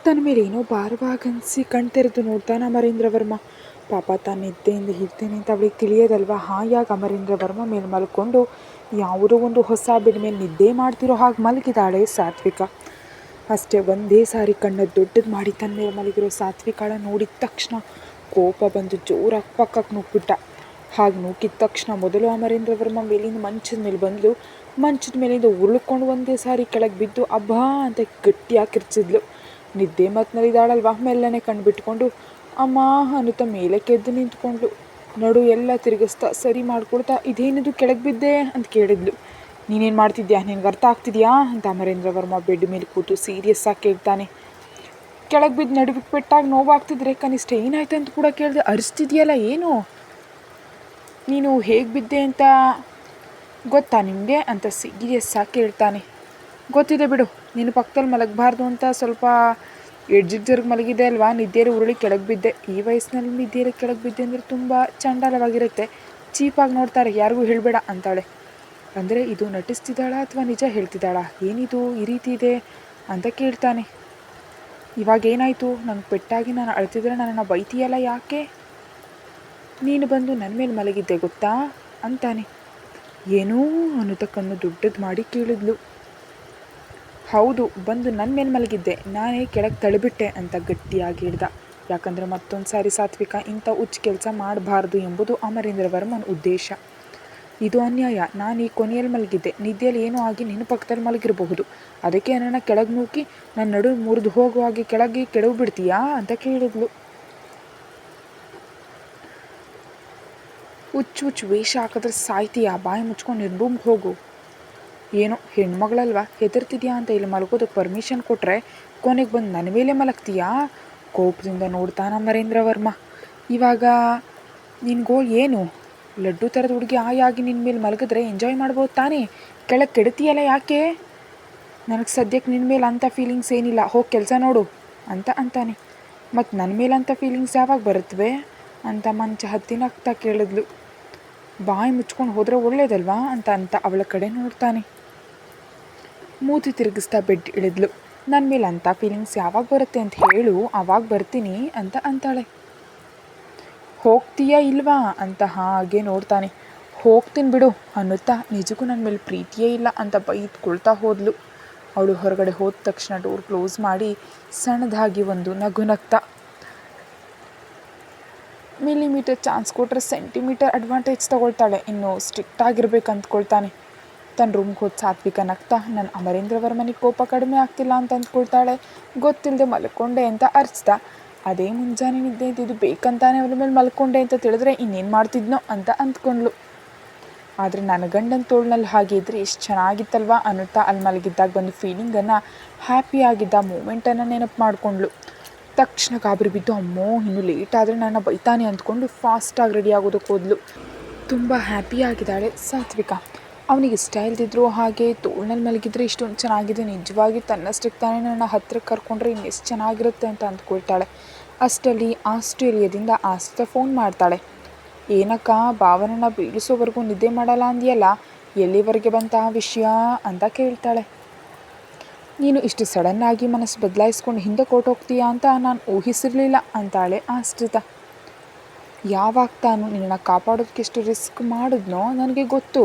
ತನ್ನ ಮೇಲೆ ಏನೋ ಭಾರವಾಗನ್ಸಿ ಕಣ್ತೆರೆದು ನೋಡ್ತಾನೆ ಅಮರೇಂದ್ರ ವರ್ಮ. ಪಾಪ ತಾನು ನಿದ್ದೆಯಿಂದ ಇರ್ತೇನೆ ಅಂತ ಅವಳಿಗೆ ತಿಳಿಯೋದಲ್ವ. ಹಾಯಾಗಿ ಅಮರೇಂದ್ರ ವರ್ಮ ಮೇಲೆ ಮಲ್ಕೊಂಡು ಯಾವುದೋ ಒಂದು ಹೊಸ ಬೆಡ್ ಮೇಲೆ ನಿದ್ದೆ ಮಾಡ್ತಿರೋ ಹಾಗೆ ಮಲಗಿದಾಳೆ ಸಾತ್ವಿಕ. ಅಷ್ಟೇ ಒಂದೇ ಸಾರಿ ಕಣ್ಣ ದೊಡ್ಡದು ಮಾಡಿ ತನ್ನ ಮೇಲೆ ಮಲಗಿರೋ ಸಾತ್ವಿಕಾಳ ನೋಡಿದ ತಕ್ಷಣ ಕೋಪ ಬಂದು ಜೋರಾಗಿ ಪಕ್ಕಕ್ಕೆ ನುಗ್ಗಿಬಿಟ್ಟ. ಹಾಗೆ ನುಗ್ಗಿದ ತಕ್ಷಣ ಮೊದಲು ಅಮರೇಂದ್ರ ವರ್ಮ ಮೇಲಿಂದ ಮಂಚದ ಮೇಲೆ ಬಂದು ಮಂಚದ ಮೇಲಿಂದ ಉರುಳ್ಕೊಂಡು ಒಂದೇ ಸಾರಿ ಕೆಳಗೆ ಬಿದ್ದು ಅಬ್ಬಾ ಅಂತ ಗಟ್ಟಿಯಾಗಿ ಕಿರ್ಚಿದ್ಲು. ನಿದ್ದೆ ಮತ್ನಲ್ಲಿದ್ದಾಳಲ್ವ, ಮೆಲ್ಲನೆ ಕಣ್ಣು ಬಿಟ್ಕೊಂಡು ಅಮ್ಮ ಅನ್ನುತ್ತಾ ಮೇಲೆ ಕೆದ್ದು ನಿಂತ್ಕೊಂಡ್ಲು. ನಡು ಎಲ್ಲ ತಿರುಗಿಸ್ತಾ ಸರಿ ಮಾಡ್ಕೊಳ್ತಾ ಇದೇನಿದು ಕೆಳಗೆ ಬಿದ್ದೆ ಅಂತ ಕೇಳಿದ್ಲು. ನೀನೇನು ಮಾಡ್ತಿದ್ಯಾ, ನಿನಗೆ ಅರ್ಥ ಆಗ್ತಿದ್ಯಾ ಅಂತ ಅಮರೇಂದ್ರ ವರ್ಮ ಬೆಡ್ ಮೇಲೆ ಕೂತು ಸೀರಿಯಸ್ ಆಗಿ ಕೇಳ್ತಾನೆ. ಕೆಳಗೆ ಬಿದ್ದು ನಡುವಿಗೆ ಪೆಟ್ಟಾಗಿ ನೋವಾಗ್ತಿದ್ರೆ ಕನಿಷ್ಠ ಏನಾಯ್ತು ಅಂತ ಕೂಡ ಕೇಳಿದೆ, ಅರಿಸ್ತಿದ್ಯಲ್ಲ ಏನು, ನೀನು ಹೇಗೆ ಬಿದ್ದೆ ಅಂತ ಗೊತ್ತಾ ನಿಮಗೆ ಅಂತ ಸೀರಿಯಸ್ ಆಗಿ ಕೇಳ್ತಾನೆ. ಗೊತ್ತಿದೆ ಬಿಡು, ನೀನು ಪಕ್ಕದಲ್ಲಿ ಮಲಗಬಾರ್ದು ಅಂತ ಸ್ವಲ್ಪ ಎಡ್ಜಿಡ್ಜರ್ಗೆ ಮಲಗಿದೆ ಅಲ್ವಾ, ನಿದ್ದೆಯಲ್ಲಿ ಉರುಳಿ ಕೆಳಗೆ ಬಿದ್ದೆ. ಈ ವಯಸ್ಸಿನಲ್ಲಿ ನಿದ್ದೆಯಲ್ಲಿ ಕೆಳಗೆ ಬಿದ್ದೆ ಅಂದರೆ ತುಂಬ ಚಂಡಾಲವಾಗಿರುತ್ತೆ, ಚೀಪಾಗಿ ನೋಡ್ತಾರೆ, ಯಾರಿಗೂ ಹೇಳಬೇಡ ಅಂತಾಳೆ. ಅಂದರೆ ಇದು ನಟಿಸ್ತಿದ್ದಾಳಾ ಅಥವಾ ನಿಜ ಹೇಳ್ತಿದ್ದಾಳಾ, ಏನಿದು ಈ ರೀತಿ ಇದೆ ಅಂತ ಕೇಳ್ತಾನೆ. ಇವಾಗ ಏನಾಯಿತು, ನಂಗೆ ಪೆಟ್ಟಾಗಿ ನಾನು ಅಳ್ತಿದ್ರೆ ನನ್ನನ್ನು ಬೈತೀಯಲ್ಲ ಯಾಕೆ, ನೀನು ಬಂದು ನನ್ನ ಮೇಲೆ ಮಲಗಿದ್ದೆ ಗೊತ್ತಾ ಅಂತಾನೆ. ಏನೂ ಅನ್ನುತ್ತಾ ಕಣ್ಣು ದೊಡ್ಡದು ಮಾಡಿ ಕೇಳಿದ್ಲು. ಹೌದು, ಬಂದು ನನ್ನ ಮೇಲೆ ಮಲಗಿದ್ದೆ, ನಾನೇ ಕೆಳಗೆ ತಳ್ಳಿಬಿಟ್ಟೆ ಅಂತ ಗಟ್ಟಿಯಾಗಿ ಹೇಳ್ದ. ಯಾಕಂದರೆ ಮತ್ತೊಂದು ಸಾರಿ ಸಾತ್ವಿಕ ಇಂಥ ಹುಚ್ಚ ಕೆಲಸ ಮಾಡಬಾರ್ದು ಎಂಬುದು ಅಮರೇಂದ್ರ ವರ್ಮನ ಉದ್ದೇಶ. ಇದು ಅನ್ಯಾಯ, ನಾನು ಈ ಕೊನೆಯಲ್ಲಿ ಮಲಗಿದ್ದೆ, ನಿದ್ದೆಯಲ್ಲಿ ಏನೂ ಆಗಿ ನಿನ್ನ ಪಕ್ಕದಲ್ಲಿ ಮಲಗಿರಬಹುದು, ಅದಕ್ಕೆ ನನ್ನ ಕೆಳಗೆ ನೂಕಿ ನನ್ನ ನಡು ಮುರಿದು ಹೋಗುವಾಗೆ ಕೆಳಗೆ ಕೆಡವು ಬಿಡ್ತೀಯಾ ಅಂತ ಕೇಳಿದ್ಲು. ಹುಚ್ಚು ವೇಷ ಹಾಕಿದ್ರೆ ಸಾಯ್ತೀಯಾ, ಬಾಯಿ ಮುಚ್ಕೊಂಡು ನಿನ್ನ ರೂಮ್ಗೆ ಹೋಗು. ಏನೋ ಹೆಣ್ಮಗಳಲ್ವ ಹೆದರ್ತಿದ್ಯಾ ಅಂತ ಇಲ್ಲಿ ಮಲಗೋದಕ್ಕೆ ಪರ್ಮಿಷನ್ ಕೊಟ್ಟರೆ ಕೊನೆಗೆ ಬಂದು ನನ್ನ ಮೇಲೆ ಮಲಗ್ತೀಯಾ, ಕೋಪದಿಂದ ನೋಡ್ತಾನ ಅಮರೇಂದ್ರ ವರ್ಮ. ಇವಾಗ ನಿನ್ಗೋ ಏನು, ಲಡ್ಡು ಥರದ ಹುಡುಗಿ ಆಯಾಗಿ ನಿನ್ನ ಮೇಲೆ ಮಲಗಿದ್ರೆ ಎಂಜಾಯ್ ಮಾಡ್ಬೋದು ತಾನೇ, ಕೆಳಗೆ ಕೆಡ್ತೀಯಲ್ಲ ಯಾಕೆ, ನನಗೆ ಸದ್ಯಕ್ಕೆ ನಿನ್ನ ಮೇಲೆ ಅಂಥ ಫೀಲಿಂಗ್ಸ್ ಏನಿಲ್ಲ, ಹೋಗಿ ಕೆಲಸ ನೋಡು ಅಂತ ಅಂತಾನೆ. ಮತ್ತು ನನ್ನ ಮೇಲೆ ಅಂಥ ಫೀಲಿಂಗ್ಸ್ ಯಾವಾಗ ಬರುತ್ತವೆ ಅಂತ ಮಂಚ ಹತ್ತಿನಗ್ತಾ ಕೇಳಿದ್ಲು. ಬಾಯಿ ಮುಚ್ಕೊಂಡು ಹೋದರೆ ಒಳ್ಳೇದಲ್ವಾ ಅಂತ ಅವಳ ಕಡೆ ನೋಡ್ತಾನೆ. ಮೂತಿ ತಿರುಗಿಸ್ತಾ ಬೆಡ್ ಇಳಿದ್ಲು. ನನ್ನ ಮೇಲೆ ಅಂಥ ಫೀಲಿಂಗ್ಸ್ ಯಾವಾಗ ಬರುತ್ತೆ ಅಂತ ಹೇಳು, ಆವಾಗ ಬರ್ತೀನಿ ಅಂತ ಅಂತಾಳೆ. ಹೋಗ್ತೀಯಾ ಇಲ್ವಾ ಅಂತ ಹಾಗೆ ನೋಡ್ತಾನೆ. ಹೋಗ್ತೀನಿ ಬಿಡು ಅನ್ನುತ್ತಾ ನಿಜಕ್ಕೂ ನನ್ನ ಮೇಲೆ ಪ್ರೀತಿಯೇ ಇಲ್ಲ ಅಂತ ಬೈದ್ಕೊಳ್ತಾ ಹೋದ್ಲು. ಅವಳು ಹೊರಗಡೆ ಹೋದ ತಕ್ಷಣ ಡೋರ್ ಕ್ಲೋಸ್ ಮಾಡಿ ಸಣ್ಣದಾಗಿ ಒಂದು ನಗು ನಗ್ತಾ, ಮಿಲಿಮೀಟರ್ ಚಾನ್ಸ್ ಕೊಟ್ಟರೆ ಸೆಂಟಿಮೀಟರ್ ಅಡ್ವಾಂಟೇಜ್ ತೊಗೊಳ್ತಾಳೆ, ಇನ್ನು ಸ್ಟ್ರಿಕ್ಟ್ ಆಗಿರ್ಬೇಕು ಅಂದ್ಕೊಳ್ತಾನೆ. ತನ್ನ ರೂಮ್ಗೆ ಹೋದ ಸಾತ್ವಿಕ ನಗ್ತಾ ನನ್ನ ಅಮರೇಂದ್ರ ವರ್ಮನಿಗೆ ಕೋಪ ಕಡಿಮೆ ಆಗ್ತಿಲ್ಲ ಅಂತ ಅಂದ್ಕೊಳ್ತಾಳೆ. ಗೊತ್ತಿಲ್ಲದೆ ಮಲ್ಕೊಂಡೆ ಅಂತ ಅರ್ಚ್ತಾ, ಅದೇ ಮುಂಜಾನೆ ನಿದ್ದೆ ಇದು ಬೇಕಂತಾನೆ ಅವ್ರ ಮೇಲೆ ಮಲ್ಕೊಂಡೆ ಅಂತ ತಿಳಿದ್ರೆ ಇನ್ನೇನು ಮಾಡ್ತಿದ್ನೋ ಅಂತ ಅಂದ್ಕೊಂಡ್ಳು. ಆದರೆ ನನ್ನ ಗಂಡನ ತೋಳ್ನಲ್ಲಿ ಹಾಗೆ ಇದ್ದರೆ ಎಷ್ಟು ಚೆನ್ನಾಗಿತ್ತಲ್ವ ಅನ್ನುತ್ತಾ ಅಲ್ಲಿ ಮಲಗಿದ್ದಾಗ ಬಂದು ಫೀಲಿಂಗನ್ನು, ಹ್ಯಾಪಿಯಾಗಿದ್ದ ಮೂಮೆಂಟನ್ನು ನೆನಪು ಮಾಡಿಕೊಂಡ್ಳು. ತಕ್ಷಣ ಗಾಬರಿ ಬಿದ್ದು ಅಮ್ಮೋ ಇನ್ನೂ ಲೇಟ್ ಆದರೆ ನನ್ನ ಬೈತಾನೆ ಅಂದ್ಕೊಂಡು ಫಾಸ್ಟಾಗಿ ರೆಡಿ ಆಗೋದಕ್ಕೆ ಹೋದ್ಲು. ತುಂಬ ಹ್ಯಾಪಿಯಾಗಿದ್ದಾಳೆ ಸಾತ್ವಿಕ. ಅವನಿಗೆ ಇಷ್ಟ ಇಲ್ದಿದ್ರು ಹಾಗೆ ತೋಳ್ನಲ್ಲಿ ಮಲಗಿದ್ರೆ ಇಷ್ಟೊಂದು ಚೆನ್ನಾಗಿದೆ, ನಿಜವಾಗಿ ತನ್ನಷ್ಟಕ್ಕೆ ತಾನೇ ನನ್ನ ಹತ್ತಿರಕ್ಕೆ ಕರ್ಕೊಂಡ್ರೆ ಇನ್ನೆಷ್ಟು ಚೆನ್ನಾಗಿರುತ್ತೆ ಅಂತ ಅಂದ್ಕೊಳ್ತಾಳೆ. ಅಷ್ಟರಲ್ಲಿ ಆಸ್ಟ್ರೇಲಿಯಾದಿಂದ ಆಸ್ತ ಫೋನ್ ಮಾಡ್ತಾಳೆ. ಏನಕ್ಕ, ಭಾವನನ್ನ ಬೀಳಿಸೋವರೆಗೂ ನಿದ್ದೆ ಮಾಡಲ್ಲ ಅಂದಿಯಲ್ಲ, ಎಲ್ಲಿವರೆಗೆ ಬಂತ ಆ ವಿಷಯ ಅಂತ ಕೇಳ್ತಾಳೆ. ನೀನು ಇಷ್ಟು ಸಡನ್ನಾಗಿ ಮನಸ್ಸು ಬದಲಾಯಿಸ್ಕೊಂಡು ಹಿಂದೆ ಕೊಟ್ಟೋಗ್ತೀಯಾ ಅಂತ ನಾನು ಊಹಿಸಿರಲಿಲ್ಲ ಅಂತಾಳೆ ಆಶ್ರಿತ. ಯಾವಾಗ ತಾನು ನಿನ್ನನ್ನು ಕಾಪಾಡೋದಕ್ಕೆ ಎಷ್ಟು ರಿಸ್ಕ್ ಮಾಡಿದ್ನೋ ನನಗೆ ಗೊತ್ತು.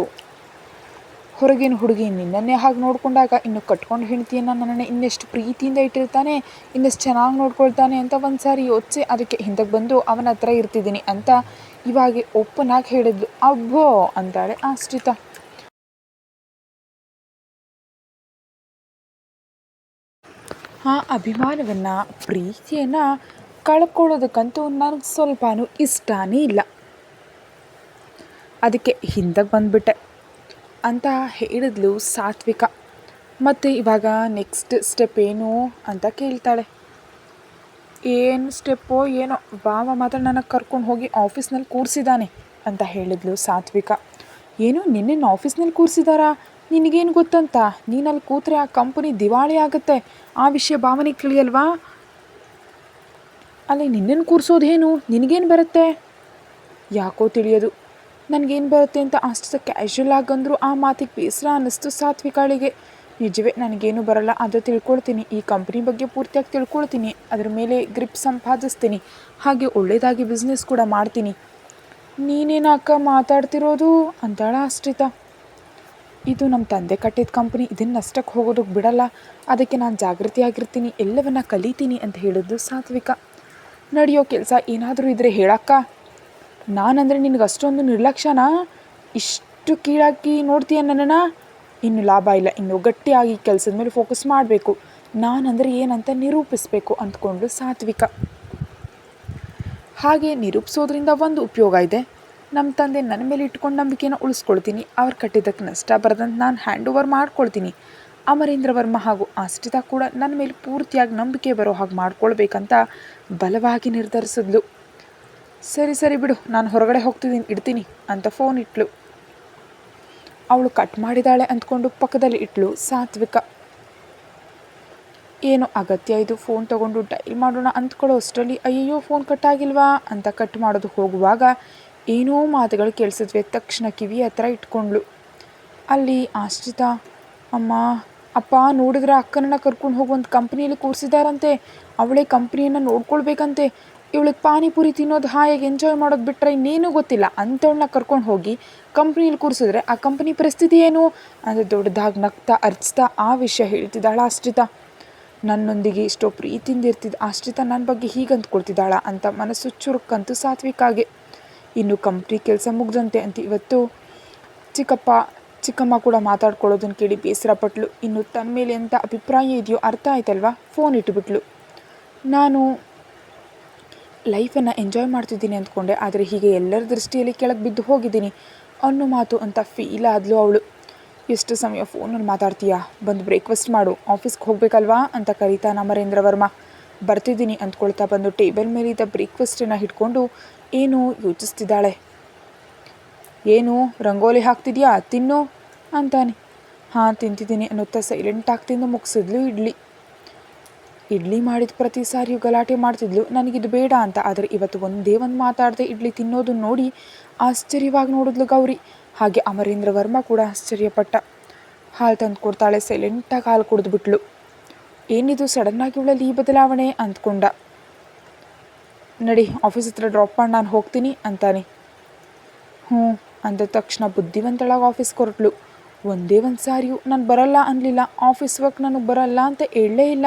ಹೊರಗಿನ ಹುಡುಗಿ ನಿನ್ನನ್ನೇ ಹಾಗೆ ನೋಡಿಕೊಂಡಾಗ ಇನ್ನು ಕಟ್ಕೊಂಡು ಹೆಣ್ತಿಯನ್ನು ನನ್ನನ್ನು ಇನ್ನೆಷ್ಟು ಪ್ರೀತಿಯಿಂದ ಇಟ್ಟಿರ್ತಾನೆ, ಇನ್ನೆಷ್ಟು ಚೆನ್ನಾಗಿ ನೋಡ್ಕೊಳ್ತಾನೆ ಅಂತ ಒಂದು ಸಾರಿ ಯೋಚಿಸಿ ಅದಕ್ಕೆ ಹಿಂದಕ್ಕೆ ಬಂದು ಅವನ ಹತ್ರ ಇರ್ತಿದ್ದೀನಿ ಅಂತ ಇವಾಗ ಓಪನಾಗಿ ಹೇಳಿದ್ಲು. ಅಬ್ಬೋ ಅಂತಾಳೆ ಆಶ್ರಿತ. ಆ ಅಭಿಮಾನವನ್ನು ಪ್ರೀತಿಯನ್ನು ಕಳ್ಕೊಳ್ಳೋದಕ್ಕಂತೂ ನನಗೆ ಸ್ವಲ್ಪನೂ ಇಷ್ಟನೇ ಇಲ್ಲ, ಅದಕ್ಕೆ ಹಿಂದಕ್ಕೆ ಬಂದುಬಿಟ್ಟೆ ಅಂತ ಹೇಳಿದ್ಲು ಸಾತ್ವಿಕ. ಮತ್ತು ಇವಾಗ ನೆಕ್ಸ್ಟ್ ಸ್ಟೆಪ್ ಏನು ಅಂತ ಕೇಳ್ತಾಳೆ. ಏನು ಸ್ಟೆಪ್ಪೋ ಏನೋ, ಬಾವ ಮಾತ್ರ ನನಗೆ ಕರ್ಕೊಂಡು ಹೋಗಿ ಆಫೀಸ್ನಲ್ಲಿ ಕೂರಿಸಿದ್ದಾನೆ ಅಂತ ಹೇಳಿದ್ಲು ಸಾತ್ವಿಕ. ಏನು, ನಿನ್ನೇನು ಆಫೀಸ್ನಲ್ಲಿ ಕೂರಿಸಿದಾರಾ, ನಿನಗೇನು ಗೊತ್ತಂತ, ನೀನಲ್ಲಿ ಕೂತ್ರೆ ಆ ಕಂಪನಿ ದಿವಾಳಿ ಆಗುತ್ತೆ, ಆ ವಿಷಯ ಭಾವನೆಗೆ ತಿಳಿಯಲ್ವಾ, ಅಲ್ಲಿ ನಿನ್ನನ್ನು ಕೂರಿಸೋದೇನು, ನಿನಗೇನು ಬರುತ್ತೆ, ಯಾಕೋ ತಿಳಿಯೋದು, ನನಗೇನು ಬರುತ್ತೆ ಅಂತ ಅಷ್ಟು ಕ್ಯಾಶುವಲ್ ಆಗಂದ್ರು ಆ ಮಾತಿಗೆ ಬೇಸರ ಅನ್ನಿಸ್ತು ಸಾತ್ವಿಕಾಳಿಗೆ. ನಿಜವೇ ನನಗೇನು ಬರಲ್ಲ, ಅದು ತಿಳ್ಕೊಳ್ತೀನಿ. ಈ ಕಂಪ್ನಿ ಬಗ್ಗೆ ಪೂರ್ತಿಯಾಗಿ ತಿಳ್ಕೊಳ್ತೀನಿ, ಅದರ ಮೇಲೆ ಗ್ರಿಪ್ ಸಂಪಾದಿಸ್ತೀನಿ, ಹಾಗೆ ಒಳ್ಳೆಯದಾಗಿ ಬಿಸ್ನೆಸ್ ಕೂಡ ಮಾಡ್ತೀನಿ. ನೀನೇನು ಅಕ್ಕ ಮಾತಾಡ್ತಿರೋದು ಅಂತಾಳ ಅಷ್ಟಿತಾ. ಇದು ನಮ್ಮ ತಂದೆ ಕಟ್ಟಿದ ಕಂಪ್ನಿ, ಇದನ್ನು ನಷ್ಟಕ್ಕೆ ಹೋಗೋದಕ್ಕೆ ಬಿಡಲ್ಲ, ಅದಕ್ಕೆ ನಾನು ಜಾಗೃತಿಯಾಗಿರ್ತೀನಿ, ಎಲ್ಲವನ್ನ ಕಲಿತೀನಿ ಅಂತ ಹೇಳಿದ್ದು ಸಾತ್ವಿಕ. ನಡೆಯೋ ಕೆಲಸ ಏನಾದರೂ ಇದ್ದರೆ ಹೇಳಕ್ಕ. ನಾನಂದರೆ ನಿನಗೆ ಅಷ್ಟೊಂದು ನಿರ್ಲಕ್ಷ್ಯನಾ? ಇಷ್ಟು ಕೀಳಾಗಿ ನೋಡ್ತೀಯ ನನ್ನನ್ನು? ಇನ್ನು ಲಾಭ ಇಲ್ಲ, ಇನ್ನು ಗಟ್ಟಿಯಾಗಿ ಕೆಲಸದ ಮೇಲೆ ಫೋಕಸ್ ಮಾಡಬೇಕು, ನಾನಂದರೆ ಏನಂತ ನಿರೂಪಿಸಬೇಕು ಅಂದ್ಕೊಂಡು ಸಾತ್ವಿಕ. ಹಾಗೆ ನಿರೂಪಿಸೋದ್ರಿಂದ ಒಂದು ಉಪಯೋಗ ಇದೆ, ನಮ್ಮ ತಂದೆ ನನ್ನ ಮೇಲೆ ಇಟ್ಕೊಂಡು ನಂಬಿಕೆನ ಉಳಿಸ್ಕೊಳ್ತೀನಿ, ಅವ್ರು ಕಟ್ಟಿದ್ದಕ್ಕೆ ನಷ್ಟ ಬರದಂತೆ ನಾನು ಹ್ಯಾಂಡ್ ಓವರ್ ಮಾಡ್ಕೊಳ್ತೀನಿ. ಅಮರೇಂದ್ರ ವರ್ಮ ಹಾಗೂ ಆಶ್ರಿತಾ ಕೂಡ ನನ್ನ ಮೇಲೆ ಪೂರ್ತಿಯಾಗಿ ನಂಬಿಕೆ ಬರೋ ಹಾಗೆ ಮಾಡ್ಕೊಳ್ಬೇಕಂತ ಬಲವಾಗಿ ನಿರ್ಧರಿಸಿದ್ಲು. ಸರಿ ಬಿಡು, ನಾನು ಹೊರಗಡೆ ಹೋಗ್ತಿದ್ದೀನಿ, ಇಡ್ತೀನಿ ಅಂತ ಫೋನ್ ಇಟ್ಲು. ಅವಳು ಕಟ್ ಮಾಡಿದಾಳೆ ಅಂದ್ಕೊಂಡು ಪಕ್ಕದಲ್ಲಿ ಇಟ್ಲು ಸಾತ್ವಿಕ. ಏನೋ ಅಗತ್ಯ ಇದು, ಫೋನ್ ತೊಗೊಂಡು ಡೈಲ್ ಮಾಡೋಣ ಅಂದ್ಕೊಳ್ಳೋ ಅಷ್ಟರಲ್ಲಿ ಅಯ್ಯಯ್ಯೋ ಫೋನ್ ಕಟ್ ಆಗಿಲ್ವಾ ಅಂತ ಕಟ್ ಮಾಡೋದು ಹೋಗುವಾಗ ಏನೋ ಮಾತುಗಳು ಕೇಳಿಸಿದ್ವಿ. ತಕ್ಷಣ ಕಿವಿ ಹತ್ರ ಇಟ್ಕೊಂಡ್ಳು. ಅಲ್ಲಿ ಆಶ್ರಿತಾ, ಅಮ್ಮ ಅಪ್ಪ ನೋಡಿದ್ರೆ ಅಕ್ಕನನ್ನು ಕರ್ಕೊಂಡು ಹೋಗುವಂಥ ಕಂಪ್ನಿಯಲ್ಲಿ ಕೂರಿಸಿದಾರಂತೆ, ಅವಳೇ ಕಂಪ್ನಿಯನ್ನು ನೋಡ್ಕೊಳ್ಬೇಕಂತೆ, ಇವಳಿಗೆ ಪಾನಿಪುರಿ ತಿನ್ನೋದು ಹಾಯಾಗಿ ಎಂಜಾಯ್ ಮಾಡೋದು ಬಿಟ್ಟರೆ ಇನ್ನೇನೂ ಗೊತ್ತಿಲ್ಲ, ಅಂಥವಳನ್ನ ಕರ್ಕೊಂಡು ಹೋಗಿ ಕಂಪ್ನಿಯಲ್ಲಿ ಕೂರಿಸಿದ್ರೆ ಆ ಕಂಪ್ನಿ ಪರಿಸ್ಥಿತಿ ಏನು ಅಂತ ದೊಡ್ಡದಾಗಿ ನಗ್ತಾ ಅರ್ಚ್ತಾ ಆ ವಿಷಯ ಹೇಳ್ತಿದ್ದಾಳ ಆಶ್ರಿತಾ. ನನ್ನೊಂದಿಗೆ ಎಷ್ಟೋ ಪ್ರೀತಿಯಿಂದ ಇರ್ತಿದ್ದ ಆಶ್ರಿತಾ ನನ್ನ ಬಗ್ಗೆ ಹೀಗೆ ಅಂದ್ಕೊಳ್ತಿದ್ದಾಳ ಅಂತ ಮನಸ್ಸು ಚುರುಕಂತೂ ಸಾತ್ವಿಕಾಗೆ. ಇನ್ನು ಕಂಪ್ನಿ ಕೆಲಸ ಮುಗ್ದಂತೆ ಅಂತ ಇವತ್ತು ಚಿಕ್ಕಮ್ಮ ಕೂಡ ಮಾತಾಡ್ಕೊಳ್ಳೋದನ್ನು ಕೇಳಿ ಬೇಸರಪಟ್ಲು. ಇನ್ನು ತನ್ನ ಮೇಲೆ ಎಂಥ ಅಭಿಪ್ರಾಯ ಇದೆಯೋ ಅರ್ಥ ಆಯ್ತಲ್ವ, ಫೋನ್ ಇಟ್ಟುಬಿಟ್ಲು. ನಾನು ಲೈಫನ್ನು ಎಂಜಾಯ್ ಮಾಡ್ತಿದ್ದೀನಿ ಅಂದ್ಕೊಂಡೆ, ಆದರೆ ಹೀಗೆ ಎಲ್ಲರ ದೃಷ್ಟಿಯಲ್ಲಿ ಕೆಳಗೆ ಬಿದ್ದು ಹೋಗಿದ್ದೀನಿ ಅನ್ನೋ ಮಾತು ಅಂತ ಫೀಲ್ ಆದ್ಲು ಅವಳು. ಎಷ್ಟು ಸಮಯ ಫೋನಲ್ಲಿ ಮಾತಾಡ್ತೀಯಾ, ಬಂದು ಬ್ರೇಕ್ಫಾಸ್ಟ್ ಮಾಡು, ಆಫೀಸ್ಗೆ ಹೋಗ್ಬೇಕಲ್ವಾ ಅಂತ ಕರೀತಾನ ಅಮರೇಂದ್ರ ವರ್ಮ. ಬರ್ತಿದ್ದೀನಿ ಅಂದ್ಕೊಳ್ತಾ ಬಂದು ಟೇಬಲ್ ಮೇಲಿದ್ದ ಬ್ರೇಕ್ಫಾಸ್ಟನ್ನು ಹಿಡ್ಕೊಂಡು ಏನು ಯೋಚಿಸ್ತಿದ್ದಾಳೆ. ಏನು ರಂಗೋಲಿ ಹಾಕ್ತಿದ್ಯಾ, ತಿನ್ನು ಅಂತಾನೆ. ಹಾಂ ತಿಂತಿದ್ದೀನಿ ಅನ್ನುತ್ತಾ ಸೈಲೆಂಟಾಗಿ ತಿಂದು ಮುಗಿಸಿದ್ಲು ಇಡ್ಲಿ ಮಾಡಿದ ಪ್ರತಿ ಸಾರಿಯೂ ಗಲಾಟೆ ಮಾಡ್ತಿದ್ಲು, ನನಗಿದು ಬೇಡ ಅಂತ. ಆದರೆ ಇವತ್ತು ಒಂದೇ ಒಂದು ಮಾತಾಡದೆ ಇಡ್ಲಿ ತಿನ್ನೋದನ್ನು ನೋಡಿ ಆಶ್ಚರ್ಯವಾಗಿ ನೋಡಿದ್ಲು ಗೌರಿ. ಹಾಗೆ ಅಮರೇಂದ್ರ ವರ್ಮ ಕೂಡ ಆಶ್ಚರ್ಯಪಟ್ಟ. ಹಾಲು ತಂದು ಕೊಡ್ತಾಳೆ, ಸೈಲೆಂಟಾಗಿ ಹಾಲು ಕುಡಿದ್ಬಿಟ್ಲು. ಏನಿದು ಸಡನ್ನಾಗಿ ಇವಳಲ್ಲಿ ಈ ಬದಲಾವಣೆ ಅಂದ್ಕೊಂಡ. ನಡಿ ಆಫೀಸ್ ಹತ್ರ ಡ್ರಾಪ್ ಮಾಡಿ ನಾನು ಹೋಗ್ತೀನಿ ಅಂತಾನೆ. ಹ್ಞೂ ಅಂದ ತಕ್ಷಣ ಬುದ್ಧಿವಂತಳಾಗಿ ಆಫೀಸ್ಗೆ ಹೊರಟ್ಲು. ಒಂದೇ ಒಂದು ಸಾರಿಯೂ ನಾನು ಬರಲ್ಲ ಅನ್ನಲಿಲ್ಲ, ಆಫೀಸ್ ವರ್ಕ್ ನನಗೆ ಬರಲ್ಲ ಅಂತ ಹೇಳಲೇ ಇಲ್ಲ.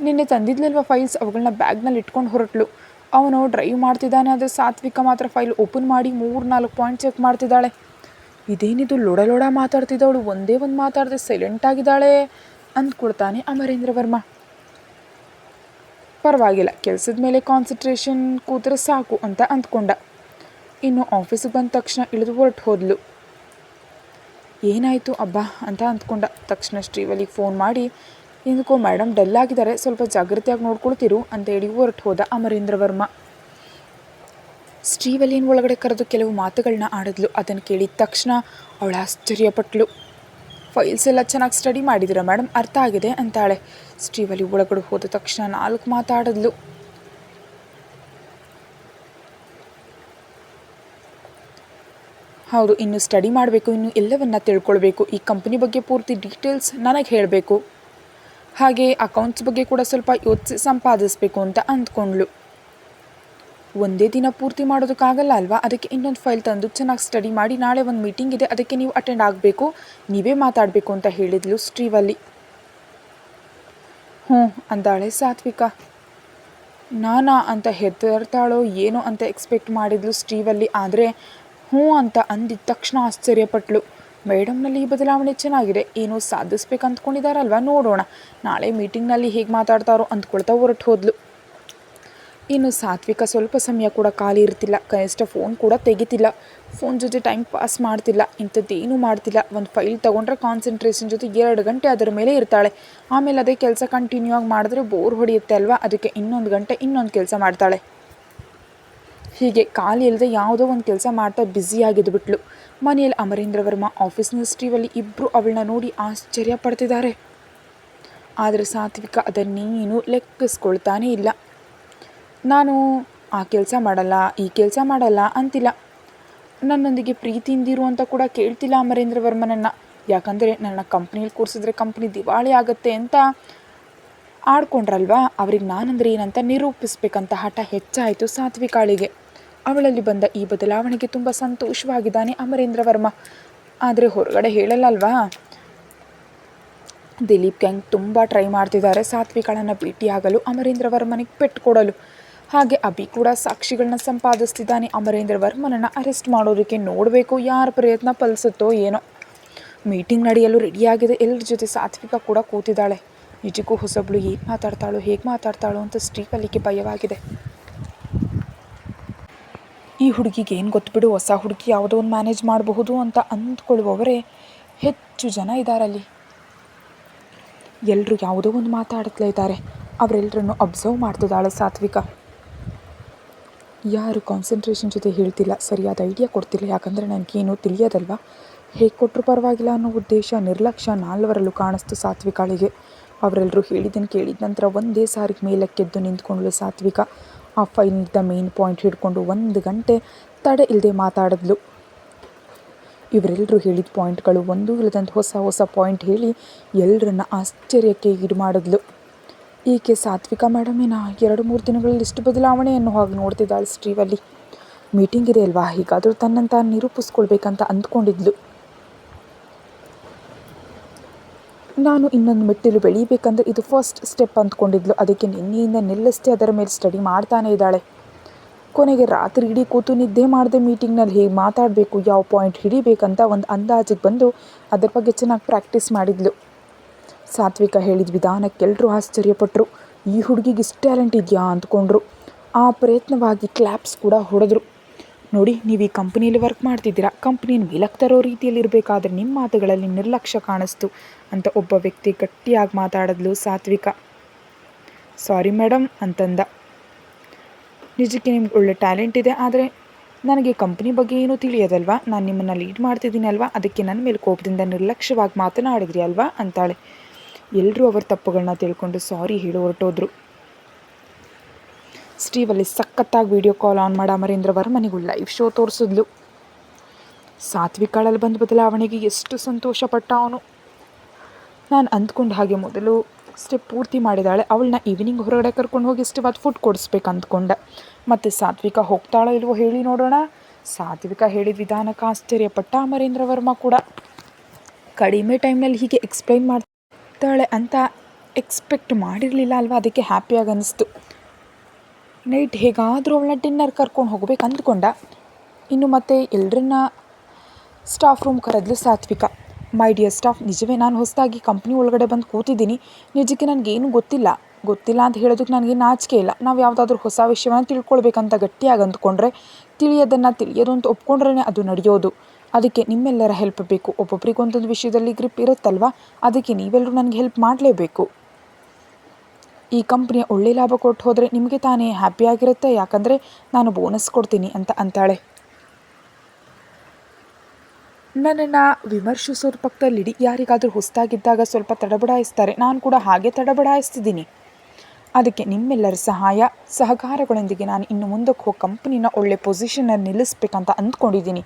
ನಿನ್ನೆ ತಂದಿದ್ಲಲ್ವ ಫೈಲ್ಸ್, ಅವುಗಳನ್ನ ಬ್ಯಾಗ್ನಲ್ಲಿ ಇಟ್ಕೊಂಡು ಹೊರಟ್ಲು. ಅವನು ಡ್ರೈವ್ ಮಾಡ್ತಿದ್ದಾನೆ, ಆದರೆ ಸಾತ್ವಿಕ ಮಾತ್ರ ಫೈಲ್ ಓಪನ್ ಮಾಡಿ 3-4 ಪಾಯಿಂಟ್ ಚೆಕ್ ಮಾಡ್ತಿದ್ದಾಳೆ. ಇದೇನಿದು ಲೊಡ ಮಾತಾಡ್ತಿದ್ದವಳು ಒಂದೇ ಒಂದು ಮಾತಾಡದೆ ಸೈಲೆಂಟಾಗಿದ್ದಾಳೆ ಅಂದ್ಕೊಳ್ತಾನೆ ಅಮರೇಂದ್ರ ವರ್ಮ. ಪರವಾಗಿಲ್ಲ, ಕೆಲಸದ ಮೇಲೆ ಕಾನ್ಸಂಟ್ರೇಷನ್ ಕೂತ್ರೆ ಸಾಕು ಅಂತ ಅಂದ್ಕೊಂಡ. ಇನ್ನು ಆಫೀಸಿಗೆ ಬಂದ ತಕ್ಷಣ ಇಳಿದು ಹೊರಟು ಹೋದ್ಲು. ಏನಾಯಿತು ಅಬ್ಬಾ ಅಂತ ಅಂದ್ಕೊಂಡ. ತಕ್ಷಣ ಶ್ರೀವಲ್ಲಿಗೆ ಫೋನ್ ಮಾಡಿ, ಇಂದಕ್ಕೋ ಮೇಡಮ್ ಡಲ್ ಆಗಿದ್ದಾರೆ, ಸ್ವಲ್ಪ ಜಾಗೃತಿಯಾಗಿ ನೋಡ್ಕೊಳ್ತಿರು ಅಂತ ಹೇಳಿ ಹೊರಟು ಹೋದ ಅಮರೇಂದ್ರ ವರ್ಮ. ಶ್ರೀವಲ್ಲಿನ ಒಳಗಡೆ ಕರೆದು ಕೆಲವು ಮಾತುಗಳನ್ನ ಆಡಿದ್ಲು. ಅದನ್ನು ಕೇಳಿದ ತಕ್ಷಣ ಅವಳು ಆಶ್ಚರ್ಯಪಟ್ಲು. ಫೈಲ್ಸ್ ಎಲ್ಲ ಚೆನ್ನಾಗಿ ಸ್ಟಡಿ ಮಾಡಿದಿರ ಮೇಡಮ್, ಅರ್ಥ ಆಗಿದೆ ಅಂತಾಳೆ. ಶ್ರೀವಲ್ಲಿ ಒಳಗಡೆ ಹೋದ ತಕ್ಷಣ 4 ಮಾತಾಡಿದ್ಲು. ಹೌದು, ಇನ್ನು ಸ್ಟಡಿ ಮಾಡಬೇಕು, ಇನ್ನು ಎಲ್ಲವನ್ನ ತಿಳ್ಕೊಳ್ಬೇಕು, ಈ ಕಂಪ್ನಿ ಬಗ್ಗೆ ಪೂರ್ತಿ ಡೀಟೇಲ್ಸ್ ನನಗೆ ಹೇಳಬೇಕು, ಹಾಗೆ ಅಕೌಂಟ್ಸ್ ಬಗ್ಗೆ ಕೂಡ ಸ್ವಲ್ಪ ಯೋಚಿಸಿ ಸಂಪಾದಿಸಬೇಕು ಅಂತ ಅಂದ್ಕೊಂಡ್ಳು. ಒಂದೇ ದಿನ ಪೂರ್ತಿ ಮಾಡೋದಕ್ಕಾಗಲ್ಲ ಅಲ್ವಾ, ಅದಕ್ಕೆ ಇನ್ನೊಂದು ಫೈಲ್ ತಂದು ಚೆನ್ನಾಗಿ ಸ್ಟಡಿ ಮಾಡಿ, ನಾಳೆ ಒಂದು ಮೀಟಿಂಗ್ ಇದೆ, ಅದಕ್ಕೆ ನೀವು ಅಟೆಂಡ್ ಆಗಬೇಕು, ನೀವೇ ಮಾತಾಡಬೇಕು ಅಂತ ಹೇಳಿದ್ಲು ಶ್ರೀವಲ್ಲಿ. ಹ್ಞೂ ಅಂದಾಳೆ ಸಾತ್ವಿಕ. ನಾನಾ ಅಂತ ಹೆದರ್ತಾಳೋ ಏನೋ ಅಂತ ಎಕ್ಸ್ಪೆಕ್ಟ್ ಮಾಡಿದ್ಲು ಶ್ರೀವಲ್ಲಿ. ಆದರೆ ಹ್ಞೂ ಅಂತ ಅಂದಿದ ತಕ್ಷಣ ಆಶ್ಚರ್ಯಪಟ್ಲು. ಮೇಡಮ್ನಲ್ಲಿ ಈ ಬದಲಾವಣೆ ಚೆನ್ನಾಗಿದೆ, ಏನೋ ಸಾಧಿಸ್ಬೇಕು ಅಂದ್ಕೊಂಡಿದ್ದಾರಲ್ವ, ನೋಡೋಣ ನಾಳೆ ಮೀಟಿಂಗ್ನಲ್ಲಿ ಹೇಗೆ ಮಾತಾಡ್ತಾರೋ ಅಂದ್ಕೊಳ್ತಾ ಹೊರಟು ಹೋದ್ಲು. ಇನ್ನು ಸಾತ್ವಿಕ ಸ್ವಲ್ಪ ಸಮಯ ಕೂಡ ಖಾಲಿ ಇರ್ತಿಲ್ಲ, ಕನಿಷ್ಠ ಫೋನ್ ಕೂಡ ತೆಗಿತಿಲ್ಲ, ಫೋನ್ ಜೊತೆ ಟೈಮ್ ಪಾಸ್ ಮಾಡ್ತಿಲ್ಲ, ಇಂಥದ್ದೇನೂ ಮಾಡ್ತಿಲ್ಲ. ಒಂದು ಫೈಲ್ ತೊಗೊಂಡ್ರೆ ಕಾನ್ಸಂಟ್ರೇಷನ್ ಜೊತೆ 2 ಗಂಟೆ ಅದರ ಮೇಲೆ ಇರ್ತಾಳೆ. ಆಮೇಲೆ ಅದೇ ಕೆಲಸ ಕಂಟಿನ್ಯೂ ಆಗಿ ಮಾಡಿದ್ರೆ ಬೋರ್ ಹೊಡೆಯುತ್ತೆ ಅಲ್ವಾ, ಅದಕ್ಕೆ 1 ಗಂಟೆ ಇನ್ನೊಂದು ಕೆಲಸ ಮಾಡ್ತಾಳೆ. ಹೀಗೆ ಖಾಲಿ ಇಲ್ಲದೆ ಯಾವುದೋ ಒಂದು ಕೆಲಸ ಮಾಡ್ತಾ ಬ್ಯುಸಿಯಾಗಿದ್ದುಬಿಟ್ಲು. ಮನೆಯಲ್ಲಿ ಅಮರೇಂದ್ರ ವರ್ಮ, ಆಫೀಸ್ನ ಶ್ರೀವಲ್ಲಿ ಇಬ್ಬರು ಅವಳನ್ನ ನೋಡಿ ಆಶ್ಚರ್ಯ ಪಡ್ತಿದ್ದಾರೆ. ಆದರೆ ಸಾತ್ವಿಕ ಅದನ್ನೇನು ಲೆಕ್ಕಿಸ್ಕೊಳ್ತಾನೇ ಇಲ್ಲ. ನಾನು ಆ ಕೆಲಸ ಮಾಡಲ್ಲ, ಈ ಕೆಲಸ ಮಾಡಲ್ಲ ಅಂತಿಲ್ಲ, ನನ್ನೊಂದಿಗೆ ಪ್ರೀತಿಯಿಂದಿರು ಅಂತ ಕೂಡ ಕೇಳ್ತಿಲ್ಲ ಅಮರೇಂದ್ರ ವರ್ಮನನ್ನು. ಯಾಕಂದರೆ ನನ್ನ ಕಂಪ್ನಿಯಲ್ಲಿ ಕೂರಿಸಿದ್ರೆ ಕಂಪ್ನಿ ದಿವಾಳಿ ಆಗುತ್ತೆ ಅಂತ ಆಡ್ಕೊಂಡ್ರಲ್ವಾ, ಅವ್ರಿಗೆ ನಾನಂದ್ರೆ ಏನಂತ ನಿರೂಪಿಸ್ಬೇಕಂತ ಹಠ ಹೆಚ್ಚಾಯಿತು ಸಾತ್ವಿಕಾಳಿಗೆ. ಅವಳಲ್ಲಿ ಬಂದ ಈ ಬದಲಾವಣೆಗೆ ತುಂಬ ಸಂತೋಷವಾಗಿದ್ದಾನೆ ಅಮರೇಂದ್ರ ವರ್ಮ. ಆದರೆ ಹೊರಗಡೆ ಹೇಳಲ್ಲಲ್ವಾ. ದಿಲೀಪ್ ಗ್ಯಾಂಗ್ ತುಂಬ ಟ್ರೈ ಮಾಡ್ತಿದ್ದಾರೆ ಸಾತ್ವಿಕಾಳನ್ನು ಭೇಟಿಯಾಗಲು, ಅಮರೇಂದ್ರ ವರ್ಮನಿಗೆ ಪೆಟ್ಟು ಕೊಡಲು. ಹಾಗೆ ಅಭಿ ಕೂಡ ಸಾಕ್ಷಿಗಳನ್ನ ಸಂಪಾದಿಸ್ತಿದ್ದಾನೆ ಅಮರೇಂದ್ರ ವರ್ಮನನ್ನು ಅರೆಸ್ಟ್ ಮಾಡೋದಕ್ಕೆ. ನೋಡಬೇಕು ಯಾರ ಪ್ರಯತ್ನ ಫಲಿಸುತ್ತೋ ಏನೋ. ಮೀಟಿಂಗ್ ನಡೆಯಲು ರೆಡಿಯಾಗಿದೆ. ಎಲ್ಲರ ಜೊತೆ ಸಾತ್ವಿಕ ಕೂಡ ಕೂತಿದ್ದಾಳೆ. ನಿಜಕ್ಕೂ ಹೊಸಬ್ಳು ಹೇಗೆ ಮಾತಾಡ್ತಾಳೋ ಅಂತ ಶ್ರೀವಲ್ಲಿಗೆ ಭಯವಾಗಿದೆ. ಈ ಹುಡುಗಿಗೆ ಏನು ಗೊತ್ತುಬಿಡು, ಹೊಸ ಹುಡುಗಿ ಯಾವುದೋ ಒಂದು ಮ್ಯಾನೇಜ್ ಮಾಡಬಹುದು ಅಂತ ಅಂದ್ಕೊಳ್ಳುವವರೇ ಹೆಚ್ಚು ಜನ ಇದ್ದಾರಲ್ಲಿ. ಎಲ್ಲರೂ ಯಾವುದೋ ಒಂದು ಮಾತಾಡ್ತಾ ಇದ್ದಾರೆ. ಅವರೆಲ್ಲರನ್ನು ಅಬ್ಸರ್ವ್ ಮಾಡ್ತಿದ್ದಾಳೆ ಸಾತ್ವಿಕ. ಯಾರು ಕಾನ್ಸಂಟ್ರೇಷನ್ ಜೊತೆ ಹೇಳ್ತಿಲ್ಲ, ಸರಿಯಾದ ಐಡಿಯಾ ಕೊಡ್ತಿಲ್ಲ, ಯಾಕಂದರೆ ನನಗೇನು ತಿಳಿಯೋದಲ್ವ, ಹೇಗೆ ಕೊಟ್ಟರು ಪರವಾಗಿಲ್ಲ ಅನ್ನೋ ಉದ್ದೇಶ ನಿರ್ಲಕ್ಷ್ಯ ನಾಲ್ವರಲ್ಲೂ ಕಾಣಿಸ್ತು ಸಾತ್ವಿಕಾಳಿಗೆ. ಅವರೆಲ್ಲರೂ ಹೇಳಿದ್ದನ್ನು ಕೇಳಿದ ನಂತರ ಒಂದೇ ಸಾರಿಗೆ ಮೇಲಕ್ಕೆದ್ದು ನಿಂತ್ಕೊಂಡ್ಳು ಸಾತ್ವಿಕ. ಆ ಫೈಲ್ನಿದ್ದ ಮೇನ್ ಪಾಯಿಂಟ್ ಹಿಡ್ಕೊಂಡು 1 ಗಂಟೆ ತಡೆ ಇಲ್ಲದೆ ಮಾತಾಡಿದ್ಲು. ಇವರೆಲ್ಲರೂ ಹೇಳಿದ ಪಾಯಿಂಟ್ಗಳು ಒಂದೂ ಇಲ್ಲದಂಥ ಹೊಸ ಪಾಯಿಂಟ್ ಹೇಳಿ ಎಲ್ಲರನ್ನ ಆಶ್ಚರ್ಯಕ್ಕೆ ಈಡು ಮಾಡಿದ್ಲು. ಈಕೆ ಸಾತ್ವಿಕ ಮೇಡಮೇನ 2-3 ದಿನಗಳಲ್ಲಿ ಇಷ್ಟು ಬದಲಾವಣೆಯನ್ನು ಹಾಗೆ ನೋಡ್ತಿದ್ದಾಳೆ ಶ್ರೀವಲ್ಲಿ. ಮೀಟಿಂಗ್ ಇದೆ ಅಲ್ವಾ, ಹೀಗಾದರೂ ತನ್ನನ್ನು ತಾನು ನಿರೂಪಿಸ್ಕೊಳ್ಬೇಕಂತ ಅಂದ್ಕೊಂಡಿದ್ಲು. ನಾನು ಇನ್ನೊಂದು ಮೆಟ್ಟಿಲು ಬೆಳೀಬೇಕಂದ್ರೆ ಇದು ಫಸ್ಟ್ ಸ್ಟೆಪ್ ಅಂದ್ಕೊಂಡಿದ್ಲು. ಅದಕ್ಕೆ ನಿನ್ನೆಯಿಂದ ನಿಲ್ಲಿಸ್ತೆ ಅದರ ಮೇಲೆ ಸ್ಟಡಿ ಮಾಡ್ತಾನೆ ಇದ್ದಾಳೆ. ಕೊನೆಗೆ ರಾತ್ರಿ ಇಡೀ ಕೂತು ನಿದ್ದೆ ಮಾಡದೆ ಮೀಟಿಂಗ್ನಲ್ಲಿ ಹೇಗೆ ಮಾತಾಡಬೇಕು, ಯಾವ ಪಾಯಿಂಟ್ ಹಿಡಿಬೇಕಂತ ಒಂದು ಅಂದಾಜಿಗೆ ಬಂದು ಅದ್ರ ಬಗ್ಗೆ ಚೆನ್ನಾಗಿ ಪ್ರಾಕ್ಟೀಸ್ ಮಾಡಿದ್ಲು. ಸಾತ್ವಿಕ ಹೇಳಿದ ವಿಧಾನಕ್ಕೆಲ್ಲರೂ ಆಶ್ಚರ್ಯಪಟ್ಟರು. ಈ ಹುಡುಗಿಗೆ ಇಷ್ಟು ಟ್ಯಾಲೆಂಟ್ ಇದೆಯಾ ಅಂದ್ಕೊಂಡ್ರು. ಆ ಪ್ರಯತ್ನವಾಗಿ ಕ್ಲ್ಯಾಪ್ಸ್ ಕೂಡ ಹೊಡೆದ್ರು. ನೋಡಿ, ನೀವು ಈ ಕಂಪ್ನಿಯಲ್ಲಿ ವರ್ಕ್ ಮಾಡ್ತಿದ್ದೀರಾ, ಕಂಪ್ನಿಯನ್ನು ಮೇಲಕ್ಕೆ ತರೋ ರೀತಿಯಲ್ಲಿ ಇರಬೇಕಾದ್ರೆ ನಿಮ್ಮ ಮಾತುಗಳಲ್ಲಿ ನಿರ್ಲಕ್ಷ್ಯ ಕಾಣಿಸ್ತು ಅಂತ ಒಬ್ಬ ವ್ಯಕ್ತಿ ಗಟ್ಟಿಯಾಗಿ ಮಾತಾಡಿದ್ಲು ಸಾತ್ವಿಕ. ಸಾರಿ ಮೇಡಮ್ ಅಂತಂದ. ನಿಜಕ್ಕೆ ನಿಮ್ಗೆ ಒಳ್ಳೆ ಟ್ಯಾಲೆಂಟ್ ಇದೆ, ಆದರೆ ನನಗೆ ಕಂಪ್ನಿ ಬಗ್ಗೆ ಏನೂ ತಿಳಿಯೋದಲ್ವಾ, ನಾನು ನಿಮ್ಮನ್ನು ಲೀಡ್ ಮಾಡ್ತಿದ್ದೀನಿ ಅಲ್ವಾ, ಅದಕ್ಕೆ ನನ್ನ ಮೇಲೆ ಕೋಪದಿಂದ ನಿರ್ಲಕ್ಷ್ಯವಾಗಿ ಮಾತನಾಡಿದ್ರಿ ಅಲ್ವಾ ಅಂತಾಳೆ. ಎಲ್ಲರೂ ಅವರ ತಪ್ಪುಗಳನ್ನ ತಿಳ್ಕೊಂಡು ಸಾರಿ ಹೇಳಿ ಹೊರಟೋದ್ರು. ಸ್ಟೀವಲ್ಲಿ ಸಖತ್ತಾಗಿ ವಿಡಿಯೋ ಕಾಲ್ ಆನ್ ಮಾಡಿ ಅಮರೇಂದ್ರ ವರ್ಮನಿಗೂ ಲೈವ್ ಶೋ ತೋರಿಸಿದ್ಲು. ಸಾತ್ವಿಕಾಳಲ್ಲಿ ಬಂದ ಬದಲಾವಣೆಗೆ ಎಷ್ಟು ಸಂತೋಷಪಟ್ಟ ಅವನು. ನಾನು ಅಂದ್ಕೊಂಡು ಹಾಗೆ ಮೊದಲು ಸ್ಟೆಪ್ ಪೂರ್ತಿ ಮಾಡಿದಾಳೆ. ಅವಳನ್ನ ಈವ್ನಿಂಗ್ ಹೊರಗಡೆ ಕರ್ಕೊಂಡು ಹೋಗಿ ಇಷ್ಟವಾದ ಫುಡ್ ಕೊಡಿಸ್ಬೇಕು ಅಂದ್ಕೊಂಡೆ. ಮತ್ತು ಸಾತ್ವಿಕ ಹೋಗ್ತಾಳೋ ಇಲ್ವೋ ಹೇಳಿ ನೋಡೋಣ. ಸಾತ್ವಿಕ ಹೇಳಿದ ವಿಧಾನಕ್ಕೆ ಆಶ್ಚರ್ಯಪಟ್ಟ ಅಮರೇಂದ್ರ ವರ್ಮ ಕೂಡ. ಕಡಿಮೆ ಟೈಮ್ನಲ್ಲಿ ಹೀಗೆ ಎಕ್ಸ್ಪ್ಲೈನ್ ಮಾಡ್ತಾಳೆ ಅಂತ ಎಕ್ಸ್ಪೆಕ್ಟ್ ಮಾಡಿರಲಿಲ್ಲ ಅಲ್ವಾ, ಅದಕ್ಕೆ ಹ್ಯಾಪಿಯಾಗಿ ಅನ್ನಿಸ್ತು. ನೈಟ್ ಹೇಗಾದರೂ ಅವಳನ್ನ ಡಿನ್ನರ್ ಕರ್ಕೊಂಡು ಹೋಗ್ಬೇಕು ಅಂದ್ಕೊಂಡ. ಇನ್ನು ಮತ್ತೆ ಎಲ್ಲರನ್ನ ಸ್ಟಾಫ್ ರೂಮ್ ಕರೆದ್ಲು ಸಾತ್ವಿಕ. ಮೈ ಡಿಯರ್ ಸ್ಟಾಫ್, ನಿಜವೇ ನಾನು ಹೊಸದಾಗಿ ಕಂಪ್ನಿ ಒಳಗಡೆ ಬಂದು ಕೂತಿದ್ದೀನಿ. ನಿಜಕ್ಕೆ ನನಗೇನು ಗೊತ್ತಿಲ್ಲ ಅಂತ ಹೇಳೋದಕ್ಕೆ ನನಗೆ ನಾಚಿಕೆ ಇಲ್ಲ. ನಾವು ಯಾವುದಾದ್ರೂ ಹೊಸ ವಿಷಯವನ್ನು ತಿಳ್ಕೊಳ್ಬೇಕಂತ ಗಟ್ಟಿಯಾಗಿ ಅಂದ್ಕೊಂಡ್ರೆ ತಿಳಿಯೋದು ಅಂತ ಒಪ್ಕೊಂಡ್ರೇ ಅದು ನಡೆಯೋದು. ಅದಕ್ಕೆ ನಿಮ್ಮೆಲ್ಲರ ಹೆಲ್ಪ್ ಬೇಕು. ಒಬ್ಬೊಬ್ರಿಗೆ ಒಂದೊಂದು ವಿಷಯದಲ್ಲಿ ಗ್ರಿಪ್ ಇರುತ್ತಲ್ವ, ಅದಕ್ಕೆ ನೀವೆಲ್ಲರೂ ನನಗೆ ಹೆಲ್ಪ್ ಮಾಡಲೇಬೇಕು. ಈ ಕಂಪ್ನಿಯ ಒಳ್ಳೆ ಲಾಭ ಕೊಟ್ಟು ಹೋದರೆ ನಿಮಗೆ ತಾನೇ ಹ್ಯಾಪಿಯಾಗಿರುತ್ತೆ, ಯಾಕಂದರೆ ನಾನು ಬೋನಸ್ ಕೊಡ್ತೀನಿ ಅಂತ ಅಂತಾಳೆ. ನನ್ನನ್ನು ವಿಮರ್ಶಿಸೋದ್ರ ಪಕ್ಕದಲ್ಲಿಡಿ. ಯಾರಿಗಾದರೂ ಹೊಸದಾಗಿದ್ದಾಗ ಸ್ವಲ್ಪ ತಡಬಡಾಯಿಸ್ತಾರೆ, ನಾನು ಕೂಡ ಹಾಗೆ ತಡಬಡಾಯಿಸ್ತಿದ್ದೀನಿ. ಅದಕ್ಕೆ ನಿಮ್ಮೆಲ್ಲರ ಸಹಕಾರಗಳೊಂದಿಗೆ ನಾನು ಇನ್ನು ಮುಂದಕ್ಕೆ ಹೋಗಿ ಕಂಪ್ನಿನ ಒಳ್ಳೆ ಪೊಸಿಷನಲ್ಲಿ ನಿಲ್ಲಿಸ್ಬೇಕಂತ ಅಂದ್ಕೊಂಡಿದ್ದೀನಿ.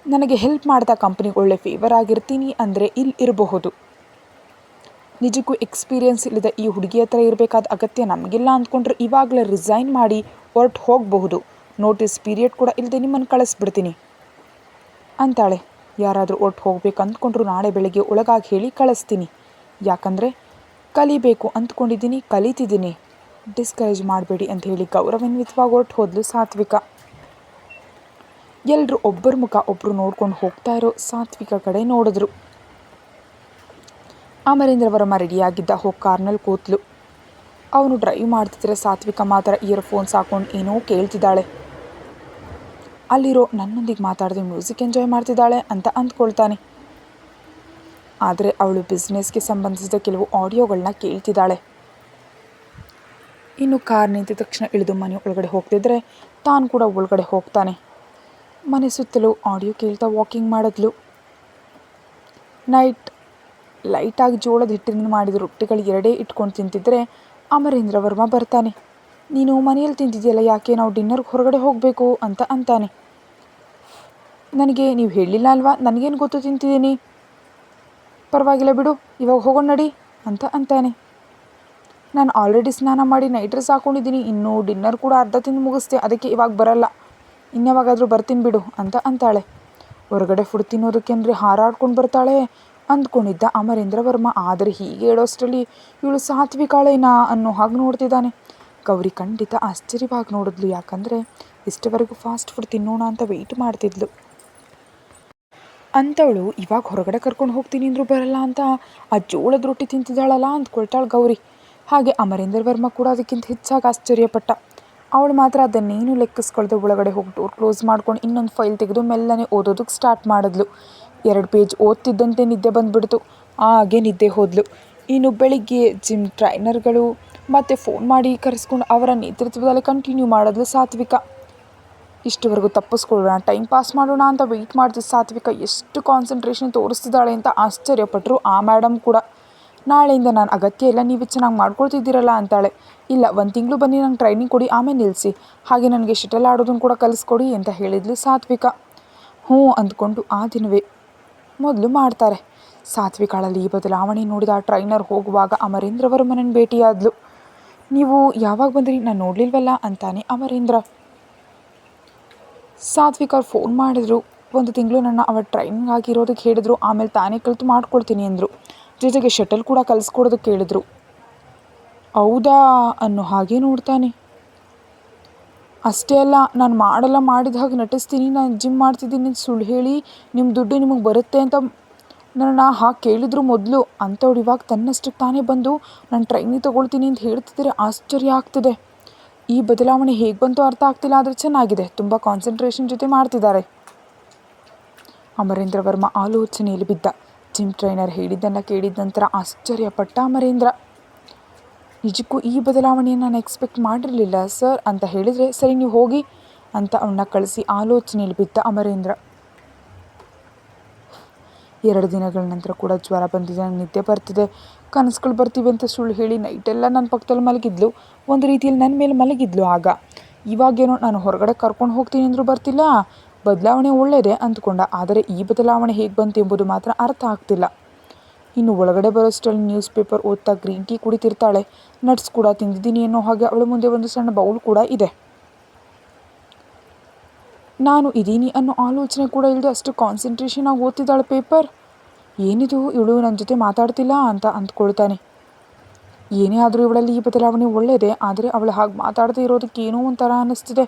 ನನಗೆ ಹೆಲ್ಪ್ ಮಾಡ್ತಾ ಕಂಪ್ನಿಗೆ ಒಳ್ಳೆ ಫೇವರ್ ಆಗಿರ್ತೀನಿ ಅಂದರೆ ಇಲ್ಲಿ ಇರಬಹುದು. ನಿಜಕ್ಕೂ ಎಕ್ಸ್ಪೀರಿಯೆನ್ಸ್ ಇಲ್ಲದ ಈ ಹುಡುಗಿ ಹತ್ರ ಇರಬೇಕಾದ ಅಗತ್ಯ ನಮಗಿಲ್ಲ ಅಂದ್ಕೊಂಡ್ರೆ ಇವಾಗಲೇ ರಿಸೈನ್ ಮಾಡಿ ಹೊರಟು ಹೋಗಬಹುದು. ನೋಟಿಸ್ ಪೀರಿಯಡ್ ಕೂಡ ಇಲ್ಲದೆ ನಿಮ್ಮನ್ನು ಕಳಿಸ್ಬಿಡ್ತೀನಿ ಅಂತಾಳೆ. ಯಾರಾದರೂ ಹೊರಟು ಹೋಗ್ಬೇಕು ಅಂದ್ಕೊಂಡ್ರು ನಾಳೆ ಬೆಳಗ್ಗೆ ಒಳಗಾಗಿ ಹೇಳಿ ಕಳಿಸ್ತೀನಿ. ಯಾಕಂದರೆ ಕಲಿಬೇಕು ಅಂದ್ಕೊಂಡಿದ್ದೀನಿ, ಕಲಿತಿದ್ದೀನಿ, ಡಿಸ್ಕರೇಜ್ ಮಾಡಬೇಡಿ ಅಂತ ಹೇಳಿ ಗೌರವಾನ್ವಿತವಾಗಿ ಹೊರಟು ಹೋದ್ಲು ಸಾತ್ವಿಕ. ಎಲ್ಲರೂ ಒಬ್ಬರ ಮುಖ ಒಬ್ಬರು ನೋಡ್ಕೊಂಡು ಹೋಗ್ತಾ ಇರೋ ಸಾತ್ವಿಕ ಕಡೆ ನೋಡಿದ್ರು. ಅಮರೇಂದ್ರ ವರ್ಮ ರೆಡಿಯಾಗಿದ್ದ ಹೋಗಿ ಕಾರ್ನಲ್ಲಿ ಕೂತ್ಲು. ಅವನು ಡ್ರೈವ್ ಮಾಡ್ತಿದ್ರೆ ಸಾತ್ವಿಕ ಮಾತ್ರ ಇಯರ್ಫೋನ್ಸ್ ಹಾಕೊಂಡು ಏನೋ ಕೇಳ್ತಿದ್ದಾಳೆ. ಅಲ್ಲಿರೋ ನನ್ನೊಂದಿಗೆ ಮಾತಾಡಿದ್ರೆ ಮ್ಯೂಸಿಕ್ ಎಂಜಾಯ್ ಮಾಡ್ತಿದ್ದಾಳೆ ಅಂತ ಅಂದ್ಕೊಳ್ತಾನೆ. ಆದರೆ ಅವಳು ಬಿಸ್ನೆಸ್ಗೆ ಸಂಬಂಧಿಸಿದ ಕೆಲವು ಆಡಿಯೋಗಳನ್ನ ಕೇಳ್ತಿದ್ದಾಳೆ. ಇನ್ನು ಕಾರ್ ನಿಂತ ತಕ್ಷಣ ಇಳಿದು ಮನೆ ಒಳಗಡೆ ಹೋಗ್ತಿದ್ರೆ ತಾನು ಕೂಡ ಒಳಗಡೆ ಹೋಗ್ತಾನೆ. ಮನೆ ಸುತ್ತಲೂ ಆಡಿಯೋ ಕೇಳ್ತಾ ವಾಕಿಂಗ್ ಮಾಡಿದ್ಲು. ನೈಟ್ ಲೈಟಾಗಿ ಜೋಳದ ಹಿಟ್ಟಿನಿಂದ ಮಾಡಿದ ರೊಟ್ಟಿಗಳು 2 ಇಟ್ಕೊಂಡು ತಿಂತಿದ್ರೆ ಅಮರೇಂದ್ರ ವರ್ಮ ಬರ್ತಾನೆ. ನೀನು ಮನೆಯಲ್ಲಿ ತಿಂತಿದ್ಯಲ್ಲ, ಯಾಕೆ ನಾವು ಡಿನ್ನರ್ಗೆ ಹೊರಗಡೆ ಹೋಗಬೇಕು ಅಂತ ಅಂತಾನೆ. ನನಗೆ ನೀವು ಹೇಳಿಲ್ಲ ಅಲ್ವಾ, ನನಗೇನು ಗೊತ್ತು ತಿಂತಿದ್ದೀನಿ, ಪರವಾಗಿಲ್ಲ ಬಿಡು, ಇವಾಗ ಹೋಗೋಣ ನಡಿ ಅಂತ ಅಂತಾನೆ. ನಾನು ಆಲ್ರೆಡಿ ಸ್ನಾನ ಮಾಡಿ ನೈಟ್ ಡ್ರೆಸ್ ಹಾಕ್ಕೊಂಡಿದ್ದೀನಿ, ಇನ್ನೂ ಡಿನ್ನರ್ ಕೂಡ ಅರ್ಧ ತಿಂದು ಮುಗಿಸ್ದೆ, ಅದಕ್ಕೆ ಇವಾಗ ಬರಲ್ಲ, ಇನ್ಯಾವಾಗಾದರೂ ಬರ್ತೀನಿ ಬಿಡು ಅಂತ ಅಂತಾಳೆ. ಹೊರಗಡೆ ಫುಡ್ ತಿನ್ನೋದಕ್ಕೆ ಅಂದರೆ ಹಾರಾಡ್ಕೊಂಡು ಬರ್ತಾಳೆ ಅಂದ್ಕೊಂಡಿದ್ದ ಅಮರೇಂದ್ರ ವರ್ಮ. ಆದರೆ ಹೀಗೆ ಹೇಳೋಷ್ಟರಲ್ಲಿ ಇವಳು ಸಾತ್ವಿಕಾಳೇನಾ ಅನ್ನೋ ಹಾಗೆ ನೋಡ್ತಿದ್ದಾನೆ. ಗೌರಿ ಖಂಡಿತ ಆಶ್ಚರ್ಯವಾಗಿ ನೋಡಿದ್ಲು, ಯಾಕಂದರೆ ಇಷ್ಟವರೆಗೂ ಫಾಸ್ಟ್ ಫುಡ್ ತಿನ್ನೋಣ ಅಂತ ವೆಯ್ಟ್ ಮಾಡ್ತಿದ್ಲು. ಅಂಥವಳು ಇವಾಗ ಹೊರಗಡೆ ಕರ್ಕೊಂಡು ಹೋಗ್ತೀನಿ ಅಂದರೂ ಬರಲ್ಲ ಅಂತ ಆ ಜೋಳದ ರೊಟ್ಟಿ ತಿಂತಿದ್ದಾಳಲ್ಲ ಅಂದ್ಕೊಳ್ತಾಳೆ ಗೌರಿ. ಹಾಗೆ ಅಮರೇಂದ್ರ ವರ್ಮ ಕೂಡ ಅದಕ್ಕಿಂತ ಹೆಚ್ಚಾಗಿ ಆಶ್ಚರ್ಯಪಟ್ಟ. ಅವಳು ಮಾತ್ರ ಅದನ್ನೇನು ಲೆಕ್ಕಿಸ್ಕೊಳ್ದೆ ಒಳಗಡೆ ಹೋಗಿ ಡೋರ್ ಕ್ಲೋಸ್ ಮಾಡ್ಕೊಂಡು ಇನ್ನೊಂದು ಫೈಲ್ ತೆಗೆದು ಮೆಲ್ಲನೆ ಓದೋದಕ್ಕೆ ಸ್ಟಾರ್ಟ್ ಮಾಡಿದ್ಲು. 2 ಪೇಜ್ ಓದ್ತಿದ್ದಂತೆ ನಿದ್ದೆ ಬಂದುಬಿಡ್ತು, ಹಾಗೆ ನಿದ್ದೆ ಹೋದ್ಲು. ಇನ್ನು ಬೆಳಿಗ್ಗೆ ಜಿಮ್ ಟ್ರೈನರ್ಗಳು ಮತ್ತು ಫೋನ್ ಮಾಡಿ ಕರೆಸ್ಕೊಂಡು ಅವರ ನೇತೃತ್ವದಲ್ಲಿ ಕಂಟಿನ್ಯೂ ಮಾಡಿದ್ಲು ಸಾತ್ವಿಕ. ಇಷ್ಟವರೆಗೂ ತಪ್ಪಿಸ್ಕೊಳ್ಳೋಣ, ಟೈಮ್ ಪಾಸ್ ಮಾಡೋಣ ಅಂತ ವೆಯ್ಟ್ ಮಾಡ್ತಿದ್ದ ಸಾತ್ವಿಕ ಎಷ್ಟು ಕಾನ್ಸಂಟ್ರೇಷನ್ ತೋರಿಸ್ತಿದ್ದಾಳೆ ಅಂತ ಆಶ್ಚರ್ಯಪಟ್ಟರು ಆ ಮೇಡಮ್ ಕೂಡ. ನಾಳೆಯಿಂದ ನಾನು ಅಗತ್ಯ ಇಲ್ಲ, ನೀವೇ ಚೆನ್ನಾಗಿ ಮಾಡ್ಕೊಳ್ತಿದ್ದೀರಲ್ಲ ಅಂತಾಳೆ. ಇಲ್ಲ, 1 ತಿಂಗಳು ಬನ್ನಿ, ನಂಗೆ ಟ್ರೈನಿಂಗ್ ಕೊಡಿ, ಆಮೇಲೆ ನಿಲ್ಲಿಸಿ, ಹಾಗೆ ನನಗೆ ಶಟಲ್ ಆಡೋದನ್ನು ಕೂಡ ಕಲಿಸ್ಕೊಡಿ ಅಂತ ಹೇಳಿದ್ಲು ಸಾತ್ವಿಕ. ಹ್ಞೂ ಅಂದ್ಕೊಂಡು ಆ ದಿನವೇ ಮೊದಲು ಮಾಡ್ತಾರೆ. ಸಾತ್ವಿಕಾಳಲ್ಲಿ ಈ ಬದಲಾವಣೆ ನೋಡಿದ ಆ ಟ್ರೈನರ್ ಹೋಗುವಾಗ ಅಮರೇಂದ್ರ ವರ್ಮನನ್ನು ಭೇಟಿಯಾದ್ಲು. ನೀವು ಯಾವಾಗ ಬಂದ್ರಿ, ನಾನು ನೋಡಲಿಲ್ವಲ್ಲ ಅಂತಾನೆ ಅಮರೇಂದ್ರ. ಸಾತ್ವಿಕ ಅವ್ರು ಫೋನ್ ಮಾಡಿದ್ರು, 1 ತಿಂಗಳು ನನ್ನ ಅವರ ಟ್ರೈನಿಂಗ್ ಆಗಿರೋದಕ್ಕೆ ಹೇಳಿದ್ರು, ಆಮೇಲೆ ತಾನೇ ಕಲಿತು ಮಾಡ್ಕೊಳ್ತೀನಿ ಅಂದರು, ಜೊತೆಗೆ ಶಟಲ್ ಕೂಡ ಕಲಿಸ್ಕೊಡೋದಕ್ಕೆ ಹೇಳಿದ್ರು. ಹೌದಾ ಅನ್ನೋ ಹಾಗೆ ನೋಡ್ತಾನೆ. ಅಷ್ಟೇ ಅಲ್ಲ, ನಾನು ಮಾಡಿದ ಹಾಗೆ ನಟಿಸ್ತೀನಿ, ನಾನು ಜಿಮ್ ಮಾಡ್ತಿದ್ದೀನಿ ಅಂತ ಸುಳ್ಳು ಹೇಳಿ ನಿಮ್ಮ ದುಡ್ಡು ನಿಮಗೆ ಬರುತ್ತೆ ಅಂತ ನನ್ನ ಹಾಗೆ ಕೇಳಿದ್ರು ಮೊದಲು. ಅಂಥವ್ರು ಇವಾಗ ತನ್ನಷ್ಟಕ್ಕೆ ತಾನೇ ಬಂದು ನಾನು ಟ್ರೈನಿಂಗ್ ತೊಗೊಳ್ತೀನಿ ಅಂತ ಹೇಳ್ತಿದ್ರೆ ಆಶ್ಚರ್ಯ ಆಗ್ತಿದೆ. ಈ ಬದಲಾವಣೆ ಹೇಗೆ ಬಂತು ಅರ್ಥ ಆಗ್ತಿಲ್ಲ, ಆದರೆ ಚೆನ್ನಾಗಿದೆ, ತುಂಬ ಕಾನ್ಸಂಟ್ರೇಷನ್ ಜೊತೆ ಮಾಡ್ತಿದ್ದಾರೆ. ಅಮರೇಂದ್ರ ವರ್ಮ ಆಲೋಚನೆಯಲ್ಲಿ ಬಿದ್ದ. ಜಿಮ್ ಟ್ರೈನರ್ ಹೇಳಿದ್ದನ್ನು ಕೇಳಿದ ನಂತರ ಆಶ್ಚರ್ಯಪಟ್ಟ ಅಮರೇಂದ್ರ. ನಿಜಕ್ಕೂ ಈ ಬದಲಾವಣೆಯನ್ನು ನಾನು ಎಕ್ಸ್ಪೆಕ್ಟ್ ಮಾಡಿರಲಿಲ್ಲ ಸರ್ ಅಂತ ಹೇಳಿದರೆ, ಸರಿ ನೀವು ಹೋಗಿ ಅಂತ ಅವನ್ನ ಕಳಿಸಿ ಆಲೋಚನೆಯಲ್ಲಿ ಬಿದ್ದ ಅಮರೇಂದ್ರ. 2 ದಿನಗಳ ನಂತರ ಕೂಡ ಜ್ವರ ಬಂದಿದೆ, ನನಗೆ ನಿದ್ದೆ ಬರ್ತಿದೆ, ಕನಸುಗಳು ಬರ್ತಿವೆ ಅಂತ ಸುಳ್ಳು ಹೇಳಿ ನೈಟೆಲ್ಲ ನನ್ನ ಪಕ್ಕದಲ್ಲಿ ಮಲಗಿದ್ಲು, ಒಂದು ರೀತಿಯಲ್ಲಿ ನನ್ನ ಮೇಲೆ ಮಲಗಿದ್ಲು. ಆಗ ಇವಾಗೇನೋ ನಾನು ಹೊರಗಡೆ ಕರ್ಕೊಂಡು ಹೋಗ್ತೀನಿ ಅಂದರೂ ಬರ್ತಿಲ್ಲ, ಬದಲಾವಣೆ ಒಳ್ಳೆಯದೇ ಅಂದ್ಕೊಂಡ. ಆದರೆ ಈ ಬದಲಾವಣೆ ಹೇಗೆ ಬಂತು ಎಂಬುದು ಮಾತ್ರ ಅರ್ಥ ಆಗ್ತಿಲ್ಲ. ಇನ್ನು ಒಳಗಡೆ ಬರೋಷ್ಟರಲ್ಲಿ ನ್ಯೂಸ್ ಪೇಪರ್ ಓದ್ತಾ ಗ್ರೀನ್ ಟೀ ಕುಡಿತಿರ್ತಾಳೆ. ನಟ್ಸ್ ಕೂಡ ತಿಂದಿದ್ದೀನಿ ಅನ್ನೋ ಹಾಗೆ ಅವಳ ಮುಂದೆ ಒಂದು ಸಣ್ಣ ಬೌಲ್ ಕೂಡ ಇದೆ. ನಾನು ಇದ್ದೀನಿ ಅನ್ನೋ ಆಲೋಚನೆ ಕೂಡ ಇಲ್ಲದೆ ಅಷ್ಟು ಕಾನ್ಸಂಟ್ರೇಷನ್ ಆಗಿ ಓದ್ತಿದ್ದಾಳೆ ಪೇಪರ್. ಏನಿದು, ಇವಳು ನನ್ನ ಜೊತೆ ಮಾತಾಡ್ತಿಲ್ಲ ಅಂತ ಅಂದ್ಕೊಳ್ತಾನೆ. ಏನೇ ಆದರೂ ಇವಳಲ್ಲಿ ಈ ಬದಲಾವಣೆ ಒಳ್ಳೆಯದೇ, ಆದರೆ ಅವಳು ಹಾಗೆ ಮಾತಾಡದೇ ಇರೋದಕ್ಕೆ ಏನೋ ಒಂಥರ ಅನ್ನಿಸ್ತಿದೆ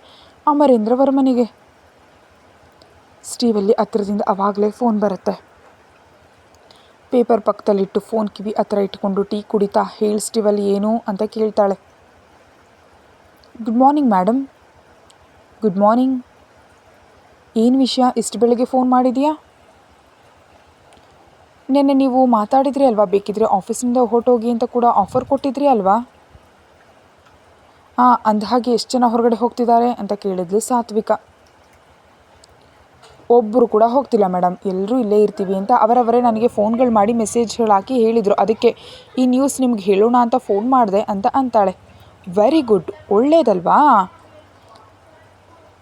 ಅಮರೇಂದ್ರ ವರ್ಮನಿಗೆ. ಸ್ಟೀವಲ್ಲಿ ಹತ್ತಿರದಿಂದ ಅವಾಗಲೇ ಫೋನ್ ಬರುತ್ತೆ. ಪೇಪರ್ ಪಕ್ಕದಲ್ಲಿಟ್ಟು ಫೋನ್ ಕಿವಿ ಹತ್ರ ಇಟ್ಕೊಂಡು ಟೀ ಕುಡಿತಾ, ಹೇಳಿ ಸ್ಟೀವಲ್ಲಿ ಏನು ಅಂತ ಕೇಳ್ತಾಳೆ. Good morning madam. Good morning. ಏನು ವಿಷಯ, ಇಷ್ಟು ಬೆಳಗ್ಗೆ ಫೋನ್ ಮಾಡಿದೆಯಾ? ನೆನ್ನೆ ನೀವು ಮಾತಾಡಿದ್ರಿ ಅಲ್ವಾ, ಬೇಕಿದ್ರೆ ಆಫೀಸಿಂದ ಹೊರಟೋಗಿ ಅಂತ ಕೂಡ ಆಫರ್ ಕೊಟ್ಟಿದ್ರಿ ಅಲ್ವಾ? ಹಾಂ, ಅಂದಹಾಗೆ ಎಷ್ಟು ಜನ ಹೊರಗಡೆ ಹೋಗ್ತಿದ್ದಾರೆ ಅಂತ ಕೇಳಿದ್ಲು ಸಾತ್ವಿಕ. ಒಬ್ಬರು ಕೂಡ ಹೋಗ್ತಿಲ್ಲ ಮೇಡಮ್, ಎಲ್ಲರೂ ಇಲ್ಲೇ ಇರ್ತೀವಿ ಅಂತ ಅವರವರೇ ನನಗೆ ಫೋನ್ಗಳು ಮಾಡಿ ಮೆಸೇಜ್ಗಳು ಹಾಕಿ ಹೇಳಿದರು, ಅದಕ್ಕೆ ಈ ನ್ಯೂಸ್ ನಿಮ್ಗೆ ಹೇಳೋಣ ಅಂತ ಫೋನ್ ಮಾಡಿದೆ ಅಂತ ಅಂತಾಳೆ. ವೆರಿ ಗುಡ್, ಒಳ್ಳೇದಲ್ವಾ?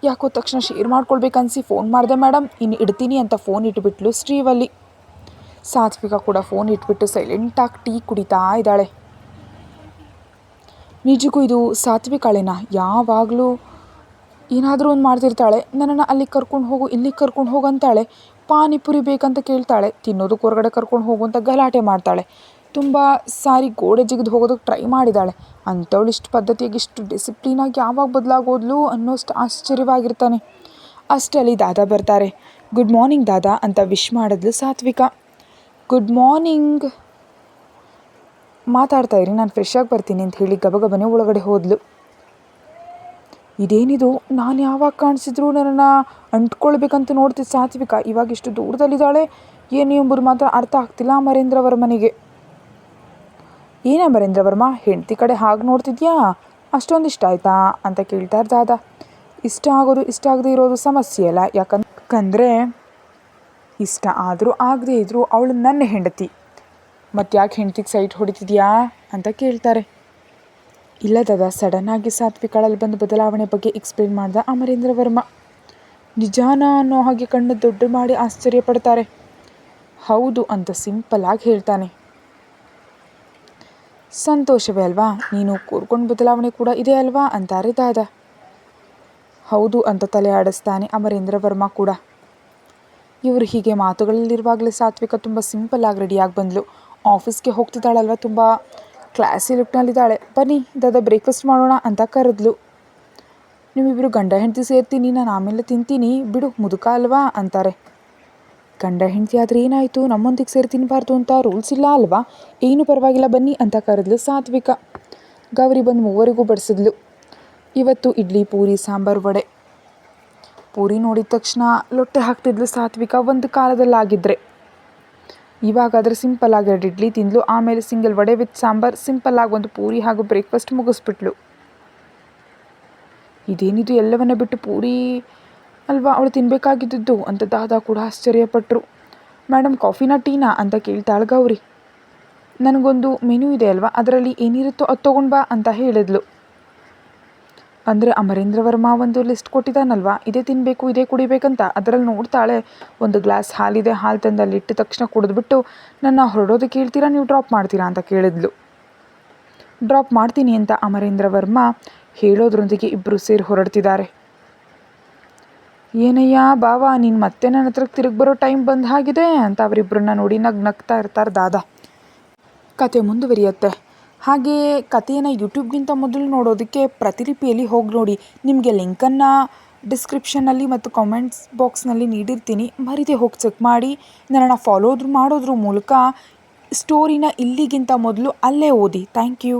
ಯಾಕೋ ತಕ್ಷಣ ಶೇರ್ ಮಾಡ್ಕೊಳ್ಬೇಕನ್ಸಿ ಫೋನ್ ಮಾಡಿದೆ ಮೇಡಮ್, ಇನ್ನು ಇಡ್ತೀನಿ ಅಂತ ಫೋನ್ ಇಟ್ಬಿಟ್ಲು ಶ್ರೀವಲ್ಲಿ. ಸಾತ್ವಿಕ ಕೂಡ ಫೋನ್ ಇಟ್ಬಿಟ್ಟು ಸೈಲೆಂಟಾಗಿ ಟೀ ಕುಡಿತಾ ಇದ್ದಾಳೆ. ನಿಜಕ್ಕೂ ಇದು ಸಾತ್ವಿಕಾಳೇನಾ? ಯಾವಾಗಲೂ ಏನಾದರೂ ಒಂದು ಮಾಡ್ತಿರ್ತಾಳೆ. ನನ್ನನ್ನು ಅಲ್ಲಿಗೆ ಕರ್ಕೊಂಡು ಹೋಗು, ಇಲ್ಲಿಗೆ ಕರ್ಕೊಂಡು ಹೋಗು ಅಂತಾಳೆ. ಪಾನಿಪುರಿ ಬೇಕಂತ ಕೇಳ್ತಾಳೆ, ತಿನ್ನೋದಕ್ಕೆ ಹೊರಗಡೆ ಕರ್ಕೊಂಡು ಹೋಗು ಅಂತ ಗಲಾಟೆ ಮಾಡ್ತಾಳೆ. ತುಂಬ ಸಾರಿ ಗೋಡೆ ಜಿಗಿದು ಹೋಗೋದಕ್ಕೆ ಟ್ರೈ ಮಾಡಿದ್ದಾಳೆ. ಅಂಥವಳು ಇಷ್ಟು ಪದ್ಧತಿಯಾಗಿ ಇಷ್ಟು ಡಿಸಿಪ್ಲಿನಾಗಿ ಯಾವಾಗ ಬದಲಾಗೋದ್ಲು ಅನ್ನೋಷ್ಟು ಆಶ್ಚರ್ಯವಾಗಿರ್ತಾನೆ. ಅಷ್ಟರಲ್ಲಿ ದಾದಾ ಬರ್ತಾರೆ. ಗುಡ್ ಮಾರ್ನಿಂಗ್ ದಾದಾ ಅಂತ ವಿಶ್ ಮಾಡಿದ್ಲು ಸಾತ್ವಿಕ. Good morning. ಮಾತಾಡ್ತಾ ಇರಿ, ನಾನು ಫ್ರೆಶ್ ಆಗಿ ಬರ್ತೀನಿ ಅಂತ ಹೇಳಿ ಗಬಗಬನೇ ಒಳಗಡೆ ಹೋದ್ಲು. ಇದೇನಿದು, ನಾನು ಯಾವಾಗ ಕಾಣಿಸಿದ್ರು ನನ್ನನ್ನು ಅಂಟ್ಕೊಳ್ಬೇಕಂತ ನೋಡ್ತಿದ್ದ ಸಾತ್ವಿಕ ಇವಾಗ ಇಷ್ಟು ದೂರದಲ್ಲಿದ್ದಾಳೆ ಏನು ಎಂಬುದು ಮಾತ್ರ ಅರ್ಥ ಆಗ್ತಿಲ್ಲ ಅಮರೇಂದ್ರ ವರ್ಮನಿಗೆ. ಏನ ಅಮರೇಂದ್ರ ವರ್ಮ, ಹೆಂಡತಿ ಕಡೆ ಹಾಗೆ ನೋಡ್ತಿದ್ಯಾ, ಅಷ್ಟೊಂದು ಇಷ್ಟ ಆಯ್ತಾ ಅಂತ ಕೇಳ್ತಾರೆ ದಾದಾ. ಇಷ್ಟ ಆಗೋದು ಇಷ್ಟ ಆಗದೆ ಇರೋದು ಸಮಸ್ಯೆ ಅಲ್ಲ, ಯಾಕಂದರೆ ಇಷ್ಟ ಆದರೂ ಆಗದೇ ಇದ್ದರೂ ಅವಳು ನನ್ನ ಹೆಂಡತಿ, ಮತ್ತು ಯಾಕೆ ಹೆಂಡತಿಗೆ ಸೈಟ್ ಹೊಡಿತಿದ್ಯಾ ಅಂತ ಕೇಳ್ತಾರೆ. ಇಲ್ಲ ದಾದಾ, ಸಡನ್ನಾಗಿ ಸಾತ್ವಿಕಾಳಲ್ಲಿ ಬಂದು ಬದಲಾವಣೆ ಬಗ್ಗೆ ಎಕ್ಸ್ಪ್ಲೇನ್ ಮಾಡ್ದ ಅಮರೇಂದ್ರ ವರ್ಮ. ನಿಜಾನ ಅನ್ನೋ ಹಾಗೆ ಕಣ್ಣು ದೊಡ್ಡ ಮಾಡಿ ಆಶ್ಚರ್ಯ ಪಡ್ತಾರೆ. ಹೌದು ಅಂತ ಸಿಂಪಲ್ ಆಗಿ ಹೇಳ್ತಾನೆ. ಸಂತೋಷವೇ ಅಲ್ವಾ, ನೀನು ಕೂರ್ಕೊಂಡು ಬದಲಾವಣೆ ಕೂಡ ಇದೆ ಅಲ್ವಾ ಅಂತಾರೆ ದಾದಾ. ಹೌದು ಅಂತ ತಲೆ ಆಡಿಸ್ತಾನೆ ಅಮರೇಂದ್ರ ವರ್ಮ ಕೂಡ. ಇವರು ಹೀಗೆ ಮಾತುಗಳಲ್ಲಿರುವಾಗಲೇ ಸಾತ್ವಿಕ ತುಂಬ ಸಿಂಪಲ್ ಆಗಿ ರೆಡಿಯಾಗಿ ಬಂದಳು. ಆಫೀಸ್ಗೆ ಹೋಗ್ತಿದ್ದಾಳಲ್ವ, ತುಂಬ ಕ್ಲಾಸಿ ಲುಕ್ನಲ್ಲಿದ್ದಾಳೆ. ಬನ್ನಿ ದಾದಾ ಬ್ರೇಕ್ಫಾಸ್ಟ್ ಮಾಡೋಣ ಅಂತ ಕರೆದ್ಲು. ನೀವಿಬ್ಬರು ಗಂಡ ಹೆಂಡತಿ ಸೇರ್ತೀನಿ, ನಾನು ಆಮೇಲೆ ತಿಂತೀನಿ ಬಿಡು ಮುದುಕ ಅಲ್ವಾ ಅಂತಾರೆ. ಗಂಡ ಹೆಂಡತಿ ಆದರೆ ಏನಾಯಿತು, ನಮ್ಮೊಂದಿಗೆ ಸೇರಿ ತಿನ್ನಬಾರ್ದು ಅಂತ ರೂಲ್ಸ್ ಇಲ್ಲ ಅಲ್ವಾ, ಏನು ಪರವಾಗಿಲ್ಲ ಬನ್ನಿ ಅಂತ ಕರೆದ್ಲು ಸಾತ್ವಿಕ. ಗೌರಿ ಬಂದು ಮೂವರಿಗೂ ಬಡಿಸಿದ್ಲು. ಇವತ್ತು ಇಡ್ಲಿ, ಪೂರಿ, ಸಾಂಬಾರು, ವಡೆ. ಪೂರಿ ನೋಡಿದ ತಕ್ಷಣ ಲೊಟ್ಟೆ ಹಾಕ್ತಿದ್ಲು ಸಾತ್ವಿಕ ಒಂದು ಕಾಲದಲ್ಲಾಗಿದ್ದರೆ. ಇವಾಗಾದರೆ ಸಿಂಪಲ್ಲಾಗಿ 2 ಇಡ್ಲಿ ತಿಂದಳು, ಆಮೇಲೆ ಸಿಂಗಲ್ ವಡೆ ವಿತ್ ಸಾಂಬಾರು, ಸಿಂಪಲ್ಲಾಗಿ ಒಂದು ಪೂರಿ ಹಾಗೂ ಬ್ರೇಕ್ಫಾಸ್ಟ್ ಮುಗಿಸ್ಬಿಟ್ಲು. ಇದೇನಿದು, ಎಲ್ಲವನ್ನ ಬಿಟ್ಟು ಪೂರಿ ಅಲ್ವಾ ಅವಳು ತಿನ್ನಬೇಕಾಗಿದ್ದು ಅಂತ ದಾದಾ ಕೂಡ ಆಶ್ಚರ್ಯಪಟ್ಟರು. ಮೇಡಮ್ ಕಾಫಿನಾ ಟೀನಾ ಅಂತ ಕೇಳ್ತಾಳೆ ಗೌರಿ. ನನಗೊಂದು ಮೆನು ಇದೆ ಅಲ್ವಾ, ಅದರಲ್ಲಿ ಏನಿರುತ್ತೋ ಅದು ತೊಗೊಂಡು ಬಾ ಅಂತ ಹೇಳಿದ್ಲು. ಅಂದರೆ ಅಮರೇಂದ್ರ ವರ್ಮ ಒಂದು ಲಿಸ್ಟ್ ಕೊಟ್ಟಿದ್ದಾನಲ್ವಾ, ಇದೇ ತಿನ್ನಬೇಕು ಇದೇ ಕುಡಿಬೇಕಂತ. ಅದರಲ್ಲಿ ನೋಡ್ತಾಳೆ ಒಂದು ಗ್ಲಾಸ್ ಹಾಲಿದೆ, ಹಾಲು ತಂದು ಅಲ್ಲಿ ಇಟ್ಟ ತಕ್ಷಣ ಕುಡಿದ್ಬಿಟ್ಟು ನನ್ನ ಹೊರಡೋದಕ್ಕೆ ಹೇಳ್ತೀರಾ ನೀವು ಡ್ರಾಪ್ ಮಾಡ್ತೀರಾ ಅಂತ ಕೇಳಿದ್ಲು. ಡ್ರಾಪ್ ಮಾಡ್ತೀನಿ ಅಂತ ಅಮರೇಂದ್ರ ವರ್ಮ ಹೇಳೋದ್ರೊಂದಿಗೆ ಇಬ್ಬರು ಸೇರಿ ಹೊರಡ್ತಿದ್ದಾರೆ. ಏನಯ್ಯ ಬಾವಾ, ನೀನು ಮತ್ತೆ ನನ್ನ ಹತ್ರಕ್ಕೆ ತಿರುಗಿ ಬರೋ ಟೈಮ್ ಬಂದ ಹಾಗಿದೆ ಅಂತ ಅವರಿಬ್ಬರನ್ನ ನೋಡಿ ನಗ್ತಾ ಇರ್ತಾರೆ ದಾದಾ. ಕತೆ ಮುಂದುವರಿಯುತ್ತೆ. ಹಾಗೆ ಕಥೆಯನ್ನು ಯೂಟ್ಯೂಬ್ಗಿಂತ ಮೊದಲು ನೋಡೋದಕ್ಕೆ ಪ್ರತಿಲಿಪಿಯಲ್ಲಿ ಹೋಗಿ ನೋಡಿ. ನಿಮಗೆ ಲಿಂಕನ್ನು ಡಿಸ್ಕ್ರಿಪ್ಷನ್ನಲ್ಲಿ ಮತ್ತು ಕಾಮೆಂಟ್ಸ್ ಬಾಕ್ಸ್ನಲ್ಲಿ ನೀಡಿರ್ತೀನಿ, ಮರೀದೆ ಹೋಗಿ ಚೆಕ್ ಮಾಡಿ. ನನ್ನನ್ನು ಮಾಡೋದ್ರ ಮೂಲಕ ಸ್ಟೋರಿನ ಇಲ್ಲಿಗಿಂತ ಮೊದಲು ಅಲ್ಲೇ ಓದಿ. Thank you.